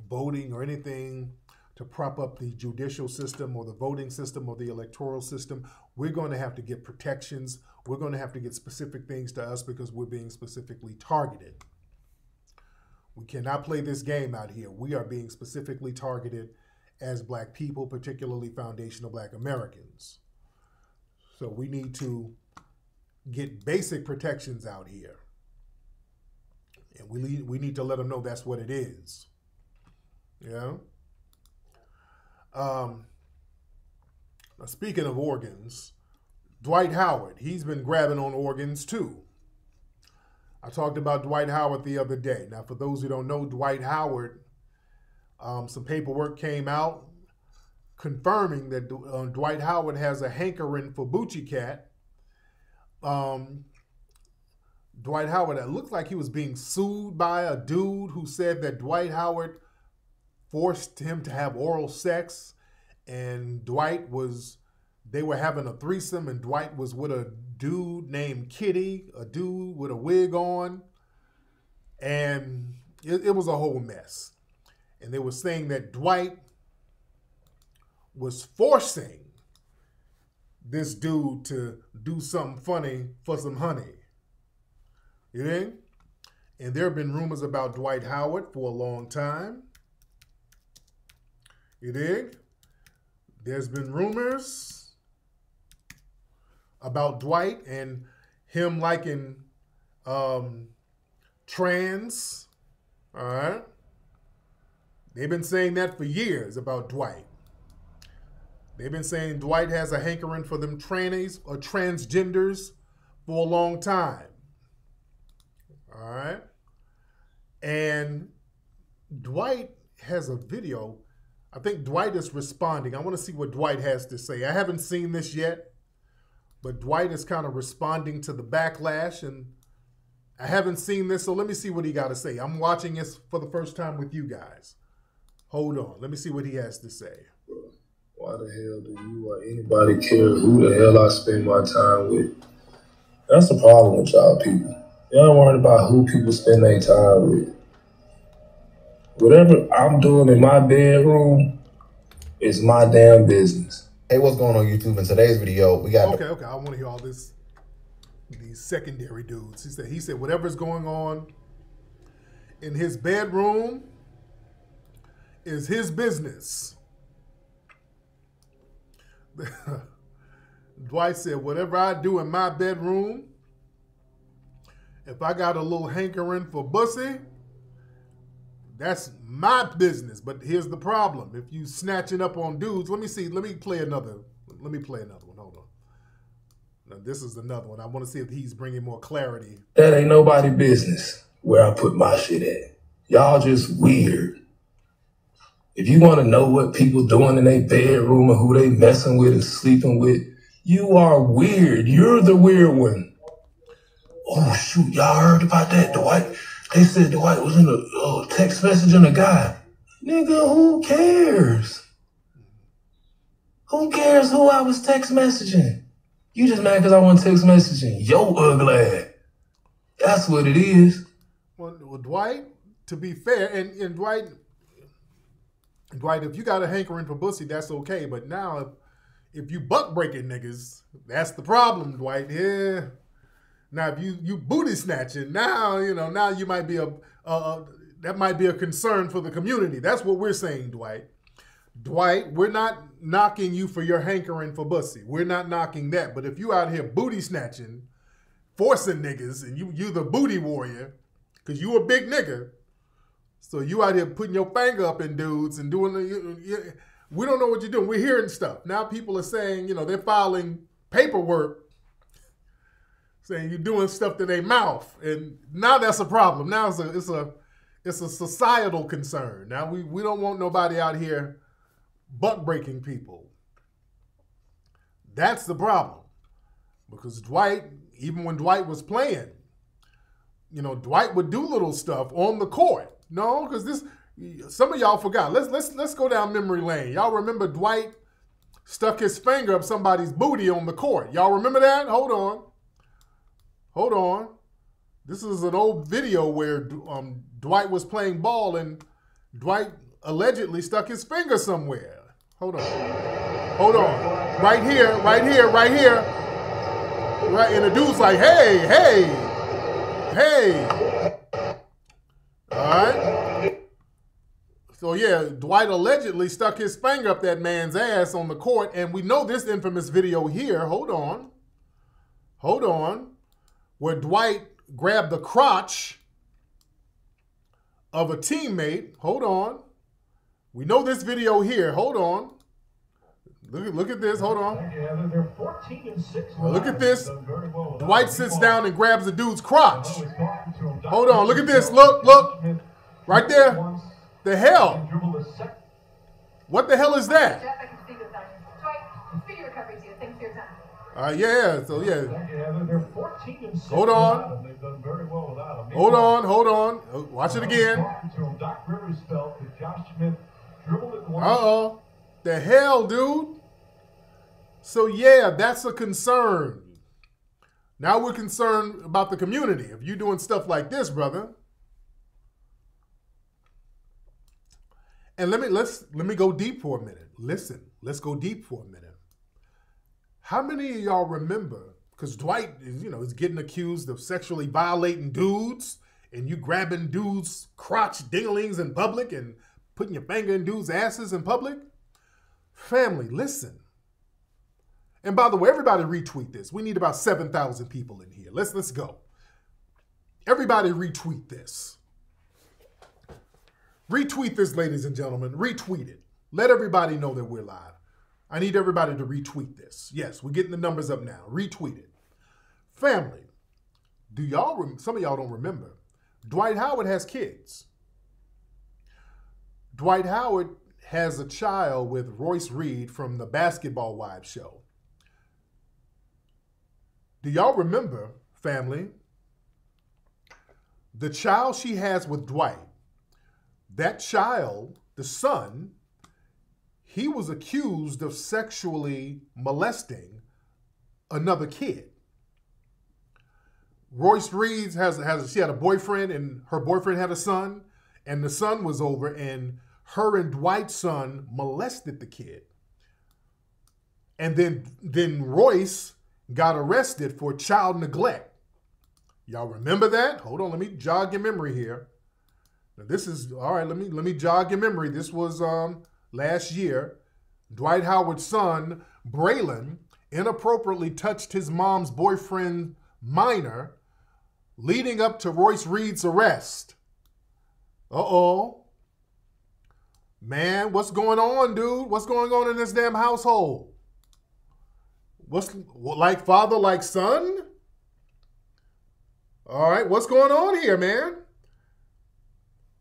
voting or anything to prop up the judicial system or the voting system or the electoral system, we're going to have to get protections. We're going to have to get specific things to us because we're being specifically targeted. We cannot play this game out here. We are being specifically targeted as black people, particularly foundational black Americans. So we need to get basic protections out here. And we need to let them know that's what it is. Yeah. Speaking of organs, Dwight Howard, he's been grabbing on organs too. I talked about Dwight Howard the other day. Now, for those who don't know, Dwight Howard, some paperwork came out confirming that Dwight Howard has a hankering for Boochie Cat. Dwight Howard, it looked like he was being sued by a dude who said that Dwight Howard forced him to have oral sex, and they were having a threesome, and Dwight was with a dude named Kitty, a dude with a wig on, and it was a whole mess. And they were saying that Dwight was forcing this dude to do something funny for some honey. You think? And there have been rumors about Dwight Howard for a long time. You dig? There's been rumors about Dwight and him liking trans. All right? They've been saying that for years about Dwight. They've been saying Dwight has a hankering for them trannies or transgenders for a long time. All right? And Dwight has a video. I think Dwight is responding. I want to see what Dwight has to say. I haven't seen this yet, but Dwight is kind of responding to the backlash, and I haven't seen this, so let me see what he got to say. I'm watching this for the first time with you guys. Hold on. Let me see what he has to say. Why the hell do you or anybody care who the hell I spend my time with? That's the problem with y'all people. Y'all worried about who people spend their time with. Whatever I'm doing in my bedroom is my damn business. Hey, what's going on YouTube? In today's video, we got... Okay, I want to hear all this. These secondary dudes. He said whatever's going on in his bedroom is his business. Dwight said, whatever I do in my bedroom, if I got a little hankering for pussy, that's my business. But here's the problem. If you snatching up on dudes, let me play another one. Hold on. Now, this is another one. I want to see if he's bringing more clarity. That ain't nobody business where I put my shit at. Y'all just weird. If you want to know what people doing in their bedroom and who they messing with and sleeping with, you are weird. You're the weird one. Oh, shoot. Y'all heard about that, Dwight? They said Dwight was in a text messaging a guy. Nigga, who cares? Who cares who I was text messaging? You just mad because I want text messaging. Yo, ugly. That's what it is. Well, Dwight, to be fair, and Dwight, if you got a hankering for pussy, that's okay. But now, if you buck breaking niggas, that's the problem, Dwight. Yeah. Now, if you booty snatching, now you might be that might be a concern for the community. That's what we're saying, Dwight. Dwight, we're not knocking you for your hankering for pussy. We're not knocking that. But if you out here booty snatching, forcing niggas, and you the booty warrior, because you a big nigga, so you out here putting your finger up in dudes and doing we don't know what you're doing. We're hearing stuff. Now people are saying, they're filing paperwork saying you're doing stuff to their mouth. And now that's a problem. Now it's a societal concern. Now we don't want nobody out here buck breaking people. That's the problem. Because Dwight, even when Dwight was playing, Dwight would do little stuff on the court. No, because some of y'all forgot. Let's go down memory lane. Y'all remember Dwight stuck his finger up somebody's booty on the court. Y'all remember that? Hold on. This is an old video where Dwight was playing ball and Dwight allegedly stuck his finger somewhere. Hold on. Right here. Right, and the dude's like, hey. All right. So yeah, Dwight allegedly stuck his finger up that man's ass on the court, and we know this infamous video here. Hold on. Where Dwight grabbed the crotch of a teammate. Hold on. We know this video here. Hold on. Look at this. Hold on. Look at this. Dwight sits down and grabs the dude's crotch. Hold on. Look at this. Look. Right there. The hell? What the hell is that? Yeah. So yeah. Hold on. Watch it again. Uh-oh. The hell, dude? So yeah, that's a concern. Now we're concerned about the community. If you're doing stuff like this, brother. And let me go deep for a minute. Listen, let's go deep for a minute. How many of y'all remember, because Dwight is getting accused of sexually violating dudes, and you grabbing dudes' crotch dinglings in public and putting your finger in dudes' asses in public? Family, listen. And by the way, everybody retweet this. We need about 7,000 people in here. Let's go. Everybody retweet this. Retweet this, ladies and gentlemen. Retweet it. Let everybody know that we're live. I need everybody to retweet this. Yes, we're getting the numbers up now. Retweet it. Family, some of y'all don't remember, Dwight Howard has kids. Dwight Howard has a child with Royce Reed from the Basketball Wives show. Do y'all remember, family, the child she has with Dwight? That child, the son, he was accused of sexually molesting another kid. Royce Reed she had a boyfriend, and her boyfriend had a son, and the son was over, and her and Dwight's son molested the kid. And then Royce got arrested for child neglect. Y'all remember that? Hold on, let me jog your memory here. Now this is, all right, let me jog your memory. This was last year. Dwight Howard's son, Braylon, inappropriately touched his mom's boyfriend, minor, leading up to Royce Reed's arrest. Uh-oh. Man, what's going on, dude? What's going on in this damn household? What's like father, like son? All right, what's going on here, man?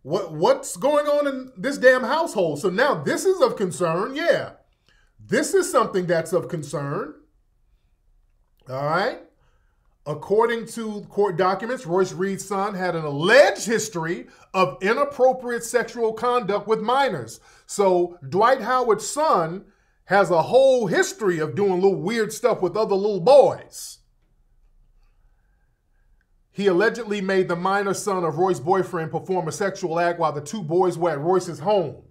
What's going on in this damn household? So now this is of concern, yeah. This is something that's of concern. All right. According to court documents, Royce Reed's son had an alleged history of inappropriate sexual conduct with minors. So Dwight Howard's son has a whole history of doing little weird stuff with other little boys. He allegedly made the minor son of Royce's boyfriend perform a sexual act while the two boys were at Royce's home.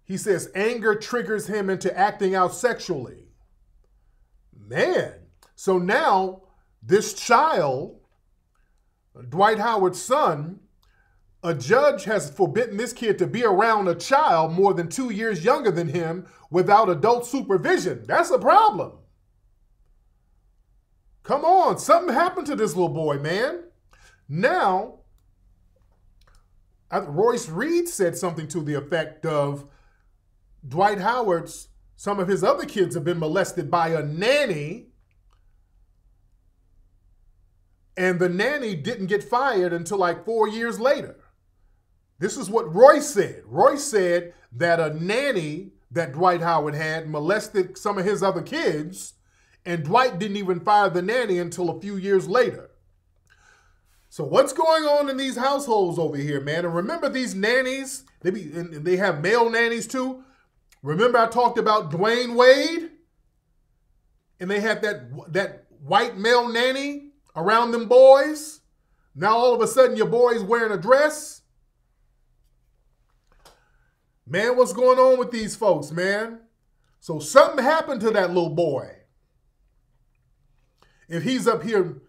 He says anger triggers him into acting out sexually. Man, so now this child, Dwight Howard's son, a judge has forbidden this kid to be around a child more than 2 years younger than him without adult supervision. That's a problem. Come on, something happened to this little boy, man. Now, Royce Reed said something to the effect of Dwight Howard's, some of his other kids have been molested by a nanny, and the nanny didn't get fired until like 4 years later. This is what Royce said. Royce said that a nanny that Dwight Howard had molested some of his other kids, and Dwight didn't even fire the nanny until a few years later. So what's going on in these households over here, man? And remember these nannies, they have male nannies too. Remember I talked about Dwayne Wade? And they had that white male nanny around them boys? Now all of a sudden your boy's wearing a dress? Man, what's going on with these folks, man? So something happened to that little boy. If he's up here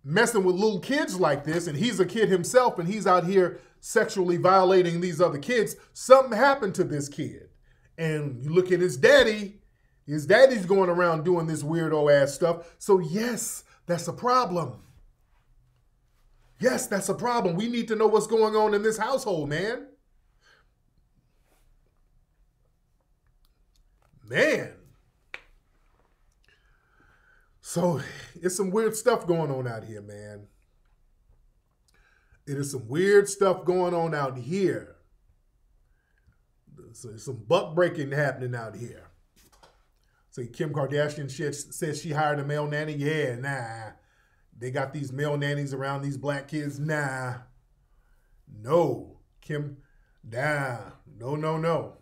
messing with little kids like this, and he's a kid himself, and he's out here sexually violating these other kids, something happened to this kid. And you look at his daddy's going around doing this weirdo ass stuff. So yes, that's a problem. Yes, that's a problem. We need to know what's going on in this household, man. Man. So it's some weird stuff going on out here, man. It is some weird stuff going on out here. So there's some buck breaking happening out here. So Kim Kardashian says she hired a male nanny. Yeah, nah. They got these male nannies around these black kids. Nah. No. Kim, nah. No, no, no.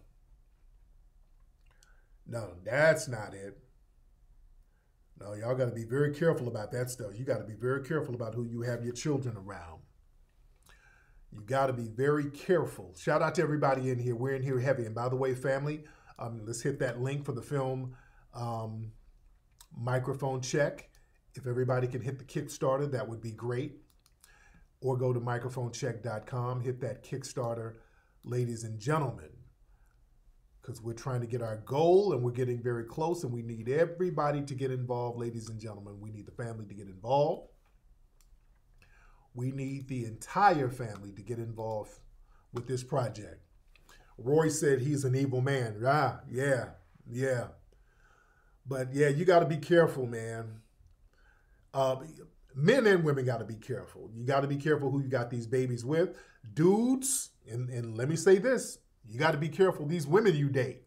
No, that's not it. No, y'all got to be very careful about that stuff. You got to be very careful about who you have your children around. You got to be very careful. Shout out to everybody in here. We're in here heavy. And by the way, family, let's hit that link for the film Microphone Check. If everybody can hit the Kickstarter, that would be great. Or go to microphonecheck.com. Hit that Kickstarter, ladies and gentlemen. Because we're trying to get our goal, and we're getting very close, and we need everybody to get involved, ladies and gentlemen. We need the family to get involved. We need the entire family to get involved with this project. Roy said he's an evil man. Ah, yeah. But yeah, you got to be careful, man. Men and women got to be careful. You got to be careful who you got these babies with. Dudes, and let me say this, you got to be careful these women you date.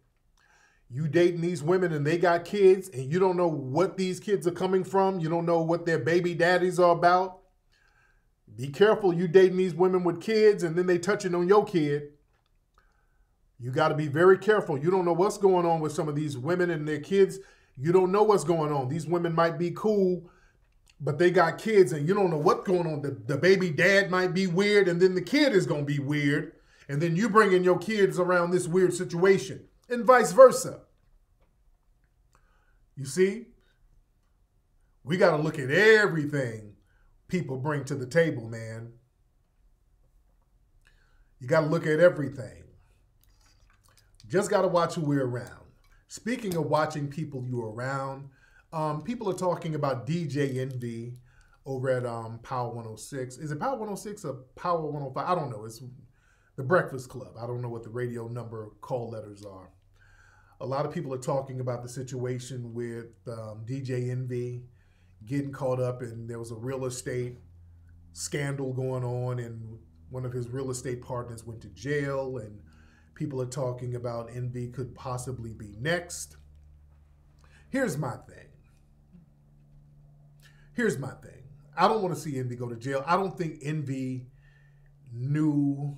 You dating these women and they got kids and you don't know what these kids are coming from. You don't know what their baby daddies are about. Be careful, you dating these women with kids and then they touching on your kid. You got to be very careful. You don't know what's going on with some of these women and their kids. You don't know what's going on. These women might be cool, but they got kids and you don't know what's going on. The baby dad might be weird and then the kid is going to be weird. And then you bringing your kids around this weird situation and vice versa. You see? We got to look at everything people bring to the table, man. You got to look at everything. Just got to watch who we're around. Speaking of watching people you're around, people are talking about DJ Envy over at Power 106. Is it Power 106 or Power 105? I don't know. It's the Breakfast Club. I don't know what the radio number call letters are. A lot of people are talking about the situation with DJ Envy getting caught up in, there was a real estate scandal going on and one of his real estate partners went to jail, and people are talking about Envy could possibly be next. Here's my thing. I don't want to see Envy go to jail. I don't think Envy knew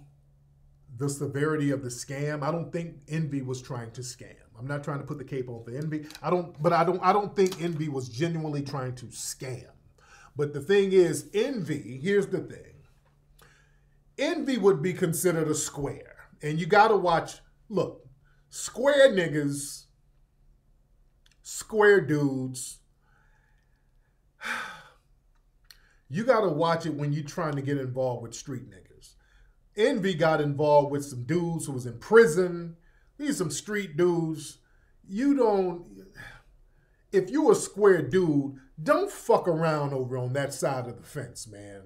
the severity of the scam. I don't think Envy was trying to scam. I'm not trying to put the cape on for Envy. I don't think Envy was genuinely trying to scam. But the thing is, Envy, here's the thing. Envy would be considered a square. And you got to watch, look, square niggas, square dudes, you got to watch it when you're trying to get involved with street niggas. Envy got involved with some dudes who was in prison. These some street dudes. If you a square dude, don't fuck around over on that side of the fence, man.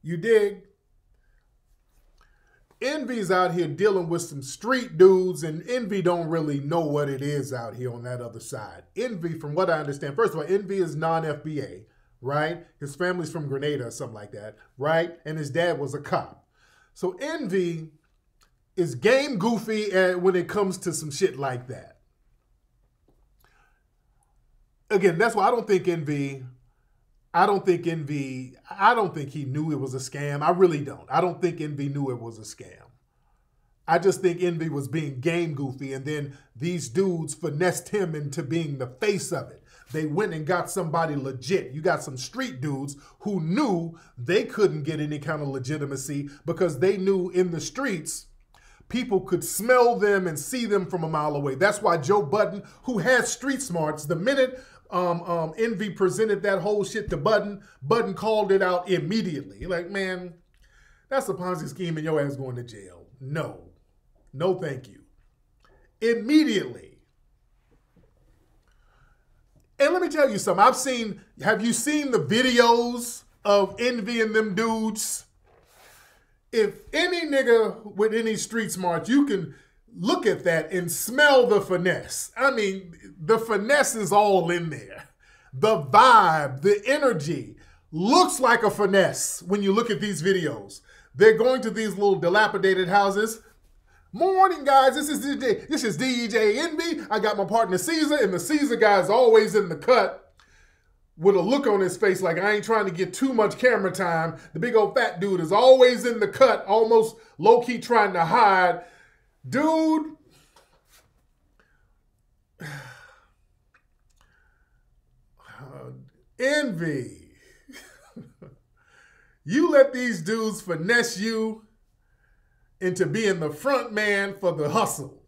You dig? Envy's out here dealing with some street dudes, and Envy don't really know what it is out here on that other side. Envy, from what I understand, first of all, Envy is non-FBA, right? His family's from Grenada or something like that, right? And his dad was a cop. So Envy is game goofy when it comes to some shit like that. Again, that's why I don't think he knew it was a scam. I really don't. I don't think Envy knew it was a scam. I just think Envy was being game goofy, and then these dudes finessed him into being the face of it. They went and got somebody legit. You got some street dudes who knew they couldn't get any kind of legitimacy because they knew in the streets, people could smell them and see them from a mile away. That's why Joe Budden, who has street smarts, the minute Envy presented that whole shit to Budden, Budden called it out immediately. Like, man, that's a Ponzi scheme and your ass going to jail. No. No, thank you. Immediately. And let me tell you something. Have you seen the videos of Envy and them dudes? If any nigga with any street smarts, you can look at that and smell the finesse. I mean, the finesse is all in there. The vibe, the energy looks like a finesse when you look at these videos. They're going to these little dilapidated houses. Morning, guys. This is DJ Envy. I got my partner Caesar, and the Caesar guy's always in the cut with a look on his face like I ain't trying to get too much camera time. The big old fat dude is always in the cut, almost low-key trying to hide. Dude, Envy, you let these dudes finesse you into being the front man for the hustle.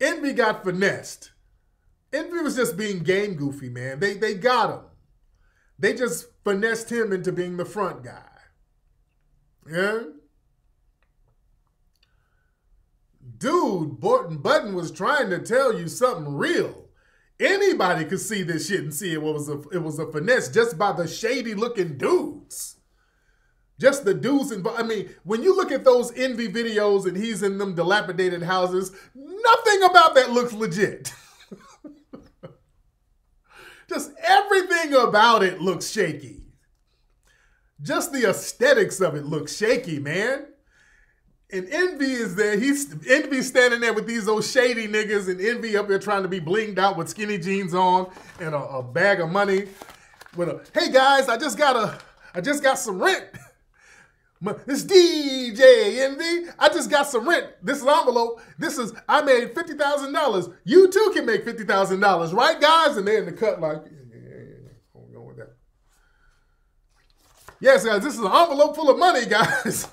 Envy got finessed. Envy was just being game goofy, man. They got him. They just finessed him into being the front guy. Yeah? Dude, Budden was trying to tell you something real. Anybody could see this shit and see it was a finesse just by the shady looking dudes. Just the dudes involved. I mean, when you look at those Envy videos and he's in them dilapidated houses, nothing about that looks legit. Just everything about it looks shaky. Just the aesthetics of it looks shaky, man. And Envy is there. Envy's standing there with these old shady niggas, and Envy up there trying to be blinged out with skinny jeans on and a bag of money. Hey guys, I just got I just got some rent. This DJ Envy, I just got some rent. This is envelope. I made $50,000. You too can make $50,000, right, guys? And they're in the cut like, hold on with that. Yes, guys, this is an envelope full of money, guys.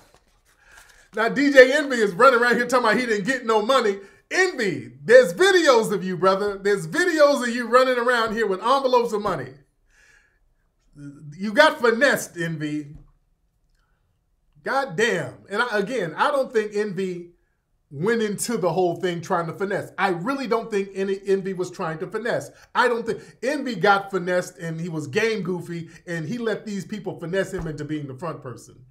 Now, DJ Envy is running around here talking about he didn't get no money. Envy, there's videos of you, brother. There's videos of you running around here with envelopes of money. You got finessed, Envy. God damn. And I don't think Envy went into the whole thing trying to finesse. I really don't think Envy was trying to finesse. I don't think Envy got finessed and he was game goofy and he let these people finesse him into being the front person.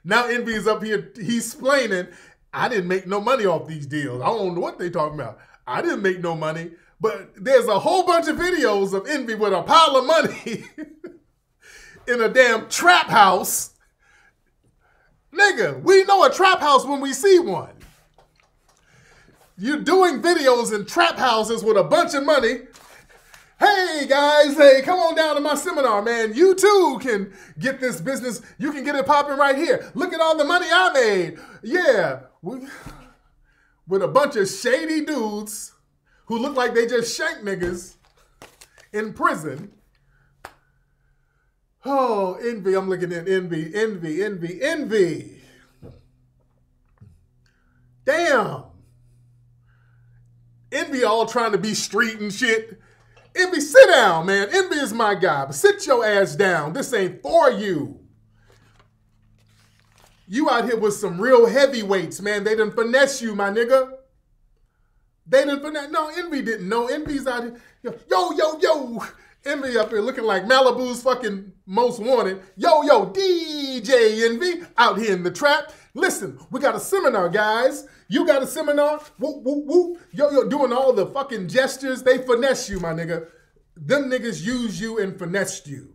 Now Envy is up here, he's explaining, I didn't make no money off these deals. I don't know what they talking about. I didn't make no money. But there's a whole bunch of videos of Envy with a pile of money in a damn trap house. Nigga, we know a trap house when we see one. You're doing videos in trap houses with a bunch of money. Hey guys, hey, come on down to my seminar, man. You too can get this business. You can get it popping right here. Look at all the money I made. Yeah, with a bunch of shady dudes who look like they just shanked niggas in prison. Oh, Envy, I'm looking at Envy. Damn. Envy all trying to be street and shit. Envy, sit down, man. Envy is my guy, but sit your ass down. This ain't for you. You out here with some real heavyweights, man. They done finesse you, my nigga. They done finesse. No, Envy didn't know. Envy's out here. Yo. Envy up here looking like Malibu's fucking most wanted. Yo, DJ Envy out here in the trap. Listen, we got a seminar, guys. You got a seminar? Whoop, whoop, whoop. Yo, doing all the fucking gestures. They finesse you, my nigga. Them niggas used you and finessed you.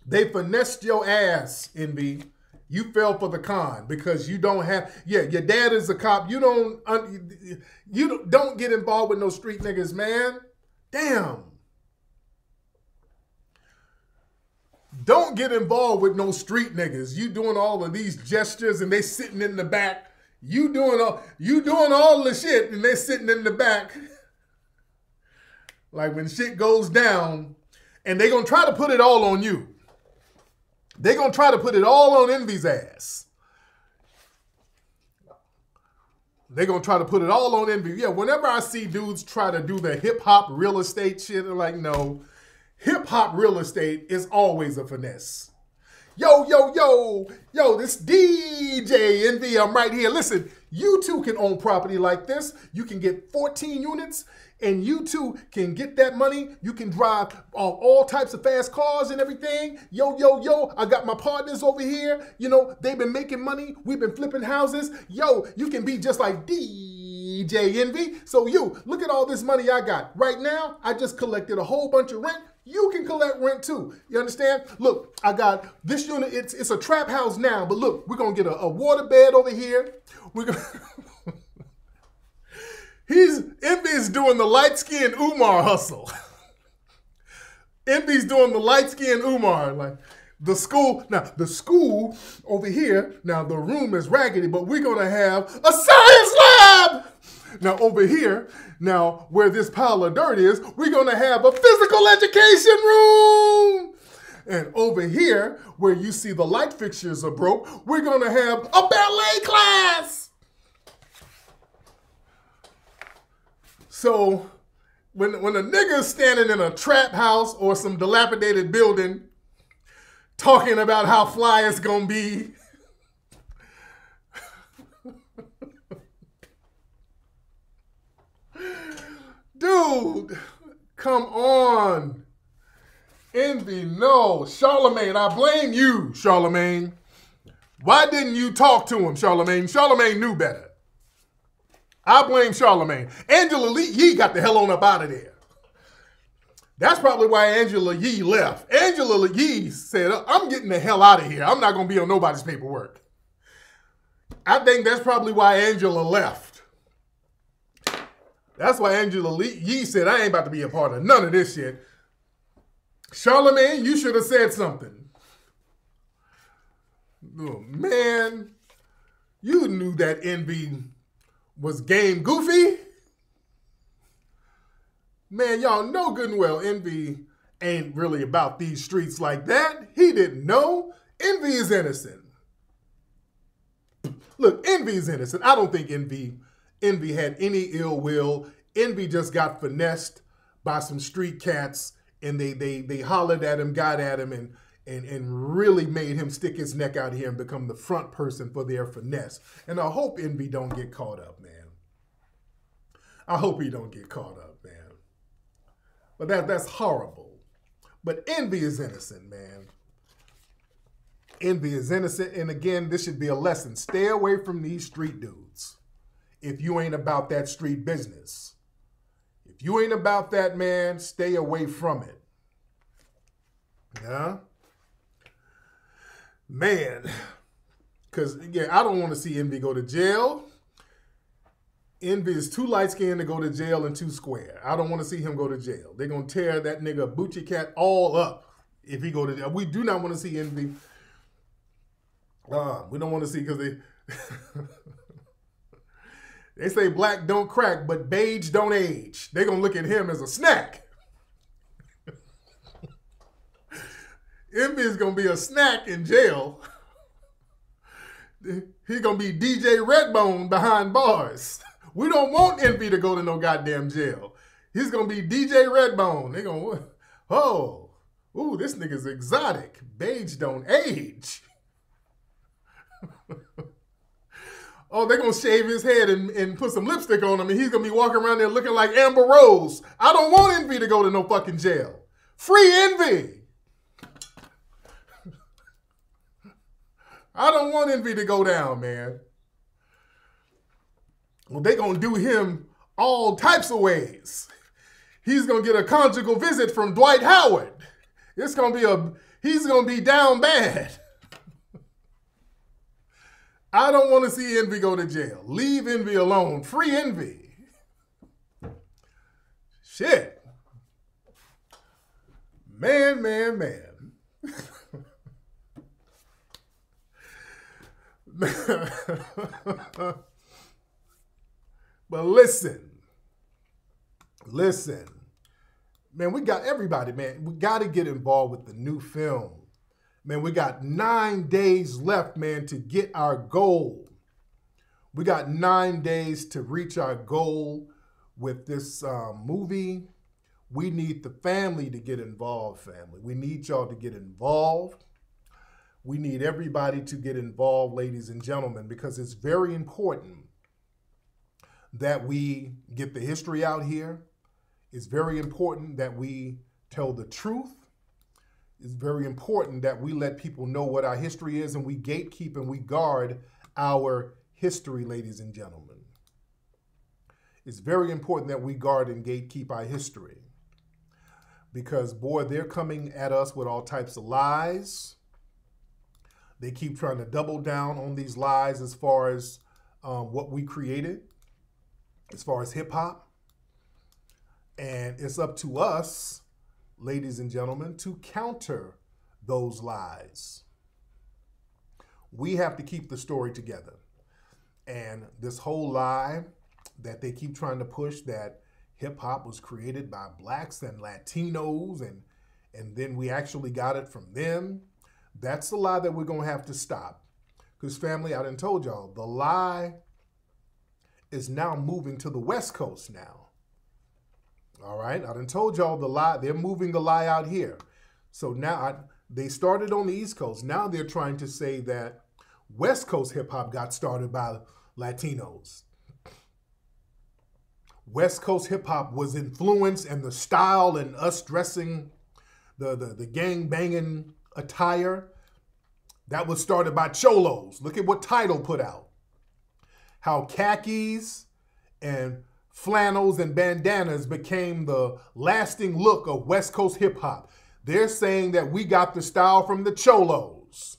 They finessed your ass, Envy. You fell for the con because you don't have, your dad is a cop. You don't get involved with no street niggas, man. Damn. Don't get involved with no street niggas. You doing all of these gestures and they sitting in the back. You doing all the shit and they sitting in the back. Like when shit goes down and they gonna try to put it all on you. They gonna try to put it all on Envy's ass. They gonna try to put it all on Envy. Yeah, whenever I see dudes try to do the hip hop real estate shit, I'm like, no. Hip hop real estate is always a finesse. Yo, this DJ Envy, I'm right here. Listen, you too can own property like this. You can get 14 units and you too can get that money. You can drive all types of fast cars and everything. Yo, I got my partners over here. You know, they've been making money. We've been flipping houses. Yo, you can be just like DJ Envy. So you, look at all this money I got. Right now, I just collected a whole bunch of rent. You can collect rent too. You understand? Look, I got this unit. It's a trap house now, but look, we're going to get a water bed over here. We're going Envy's doing the light-skinned Umar hustle. Envy's doing the light-skinned Umar. Like the school over here, now the room is raggedy, but we're going to have a science lab. Now over here, now where this pile of dirt is, we're going to have a physical education room. And over here, where you see the light fixtures are broke, we're going to have a ballet class. So when a nigga's standing in a trap house or some dilapidated building talking about how fly it's going to be, dude, come on. Envy, no. Charlemagne, I blame you, Charlemagne. Why didn't you talk to him, Charlemagne? Charlemagne knew better. I blame Charlemagne. Angela Yee got the hell on up out of there. That's probably why Angela Yee left. Angela Yee said, I'm getting the hell out of here. I'm not going to be on nobody's paperwork. I think that's probably why Angela left. That's why Angela Yee said, I ain't about to be a part of none of this shit. Charlemagne, you should have said something. Oh, man, you knew that Envy was game goofy. Man, y'all know good and well Envy ain't really about these streets like that. He didn't know. Envy is innocent. Look, Envy is innocent. I don't think Envy had any ill will. Envy just got finessed by some street cats, and they hollered at him, got at him, and really made him stick his neck out here and become the front person for their finesse. And I hope Envy don't get caught up, man. I hope he don't get caught up, man. But that's horrible. But Envy is innocent, man. Envy is innocent. And again, this should be a lesson. Stay away from these street dudes if you ain't about that street business. If you ain't about that, man, stay away from it. Yeah? Man. Because, yeah, I don't want to see Envy go to jail. Envy is too light-skinned to go to jail and too square. I don't want to see him go to jail. They're going to tear that nigga Boochie Cat all up if he go to jail. We do not want to see Envy. We don't want to see because they... They say black don't crack, but beige don't age. They're going to look at him as a snack. Envy is going to be a snack in jail. He's going to be DJ Redbone behind bars. We don't want Envy to go to no goddamn jail. He's going to be DJ Redbone. They're going to, oh, ooh, this nigga's exotic. Beige don't age. Oh, they're going to shave his head and put some lipstick on him, and he's going to be walking around there looking like Amber Rose. I don't want Envy to go to no fucking jail. Free Envy. I don't want Envy to go down, man. Well, they're going to do him all types of ways. He's going to get a conjugal visit from Dwight Howard. It's going to be he's going to be down bad. I don't want to see Envy go to jail. Leave Envy alone. Free Envy. Shit. Man, man, man. But listen. Man, we got everybody, man. We got to get involved with the new film. Man, we got 9 days left, man, to get our goal. We got 9 days to reach our goal with this movie. We need the family to get involved, family. We need y'all to get involved. We need everybody to get involved, ladies and gentlemen, because it's very important that we get the history out here. It's very important that we tell the truth. It's very important that we let people know what our history is, and we gatekeep and we guard our history, ladies and gentlemen. It's very important that we guard and gatekeep our history because, boy, they're coming at us with all types of lies. They keep trying to double down on these lies as far as what we created, as far as hip-hop. And it's up to us, ladies and gentlemen, to counter those lies. We have to keep the story together. And this whole lie that they keep trying to push, that hip-hop was created by blacks and Latinos and then we actually got it from them, that's the lie that we're going to have to stop. Because, family, I done told y'all, the lie is now moving to the West Coast now. All right, I done told y'all the lie. They're moving the lie out here. So now they started on the East Coast. Now they're trying to say that West Coast hip hop got started by Latinos. West Coast hip hop was influenced, and the style and us dressing, the gang banging attire, that was started by Cholos. Look at what Tidal put out. How khakis and flannels and bandanas became the lasting look of West Coast hip hop. They're saying that we got the style from the Cholos.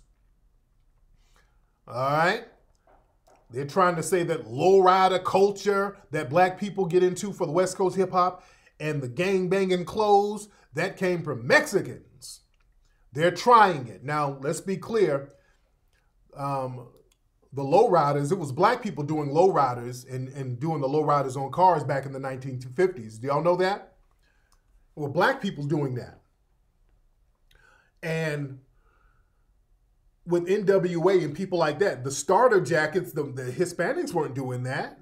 All right? They're trying to say that lowrider culture that black people get into for the West Coast hip hop and the gang banging clothes, that came from Mexicans. They're trying it. Now, let's be clear. the lowriders, it was black people doing lowriders and doing the lowriders on cars back in the 1950s. Do y'all know that? Well, black people doing that. And with NWA and people like that, the starter jackets, the Hispanics weren't doing that.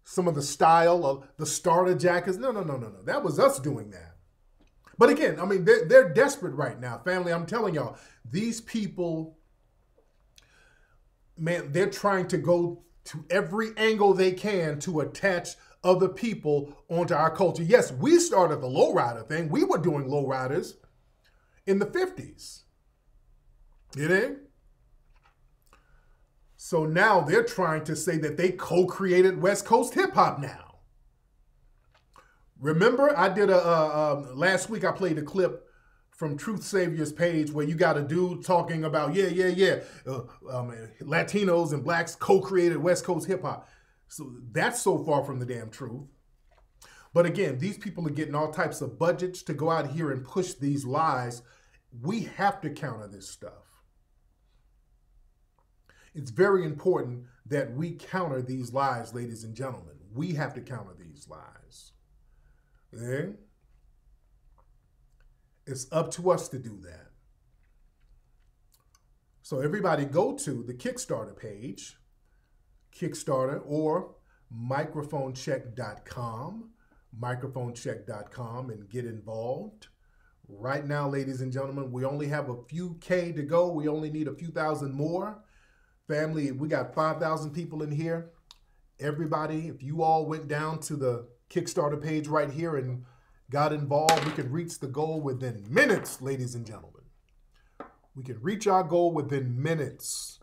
Some of the style of the starter jackets, no. That was us doing that. But again, I mean, they're desperate right now. Family, I'm telling y'all, these people, man, they're trying to go to every angle they can to attach other people onto our culture. Yes, we started the lowrider thing. We were doing lowriders in the 50s. You know? So now they're trying to say that they co-created West Coast hip hop now. Remember, I did last week I played a clip from Truth Savior's page where you got a dude talking about, Latinos and blacks co-created West Coast hip hop. So that's so far from the damn truth. But again, these people are getting all types of budgets to go out here and push these lies. We have to counter this stuff. It's very important that we counter these lies, ladies and gentlemen. We have to counter these lies. Okay? It's up to us to do that. So everybody go to the Kickstarter page, Kickstarter or microphonecheck.com, and get involved. Right now, ladies and gentlemen, we only have a few K to go. We only need a few thousand more. Family, we got 5,000 people in here. Everybody, if you all went down to the Kickstarter page right here and got involved, we could reach the goal within minutes, ladies and gentlemen. We can reach our goal within minutes.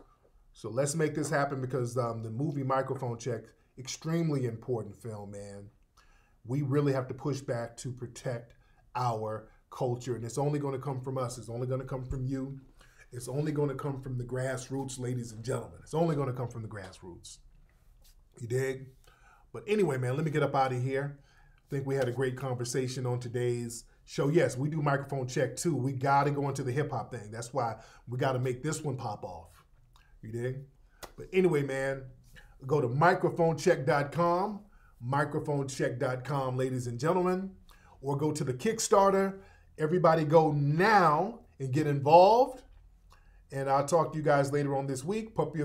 So let's make this happen because the movie Microphone Check, extremely important film, man. We really have to push back to protect our culture. And it's only going to come from us. It's only going to come from you. It's only going to come from the grassroots, ladies and gentlemen. It's only going to come from the grassroots. You dig? But anyway, man, let me get up out of here. I think we had a great conversation on today's show. Yes, we do Microphone Check too. We got to go into the hip hop thing. That's why we got to make this one pop off. You dig? But anyway, man, go to microphonecheck.com, microphonecheck.com, ladies and gentlemen, or go to the Kickstarter. Everybody go now and get involved. And I'll talk to you guys later on this week. Puppy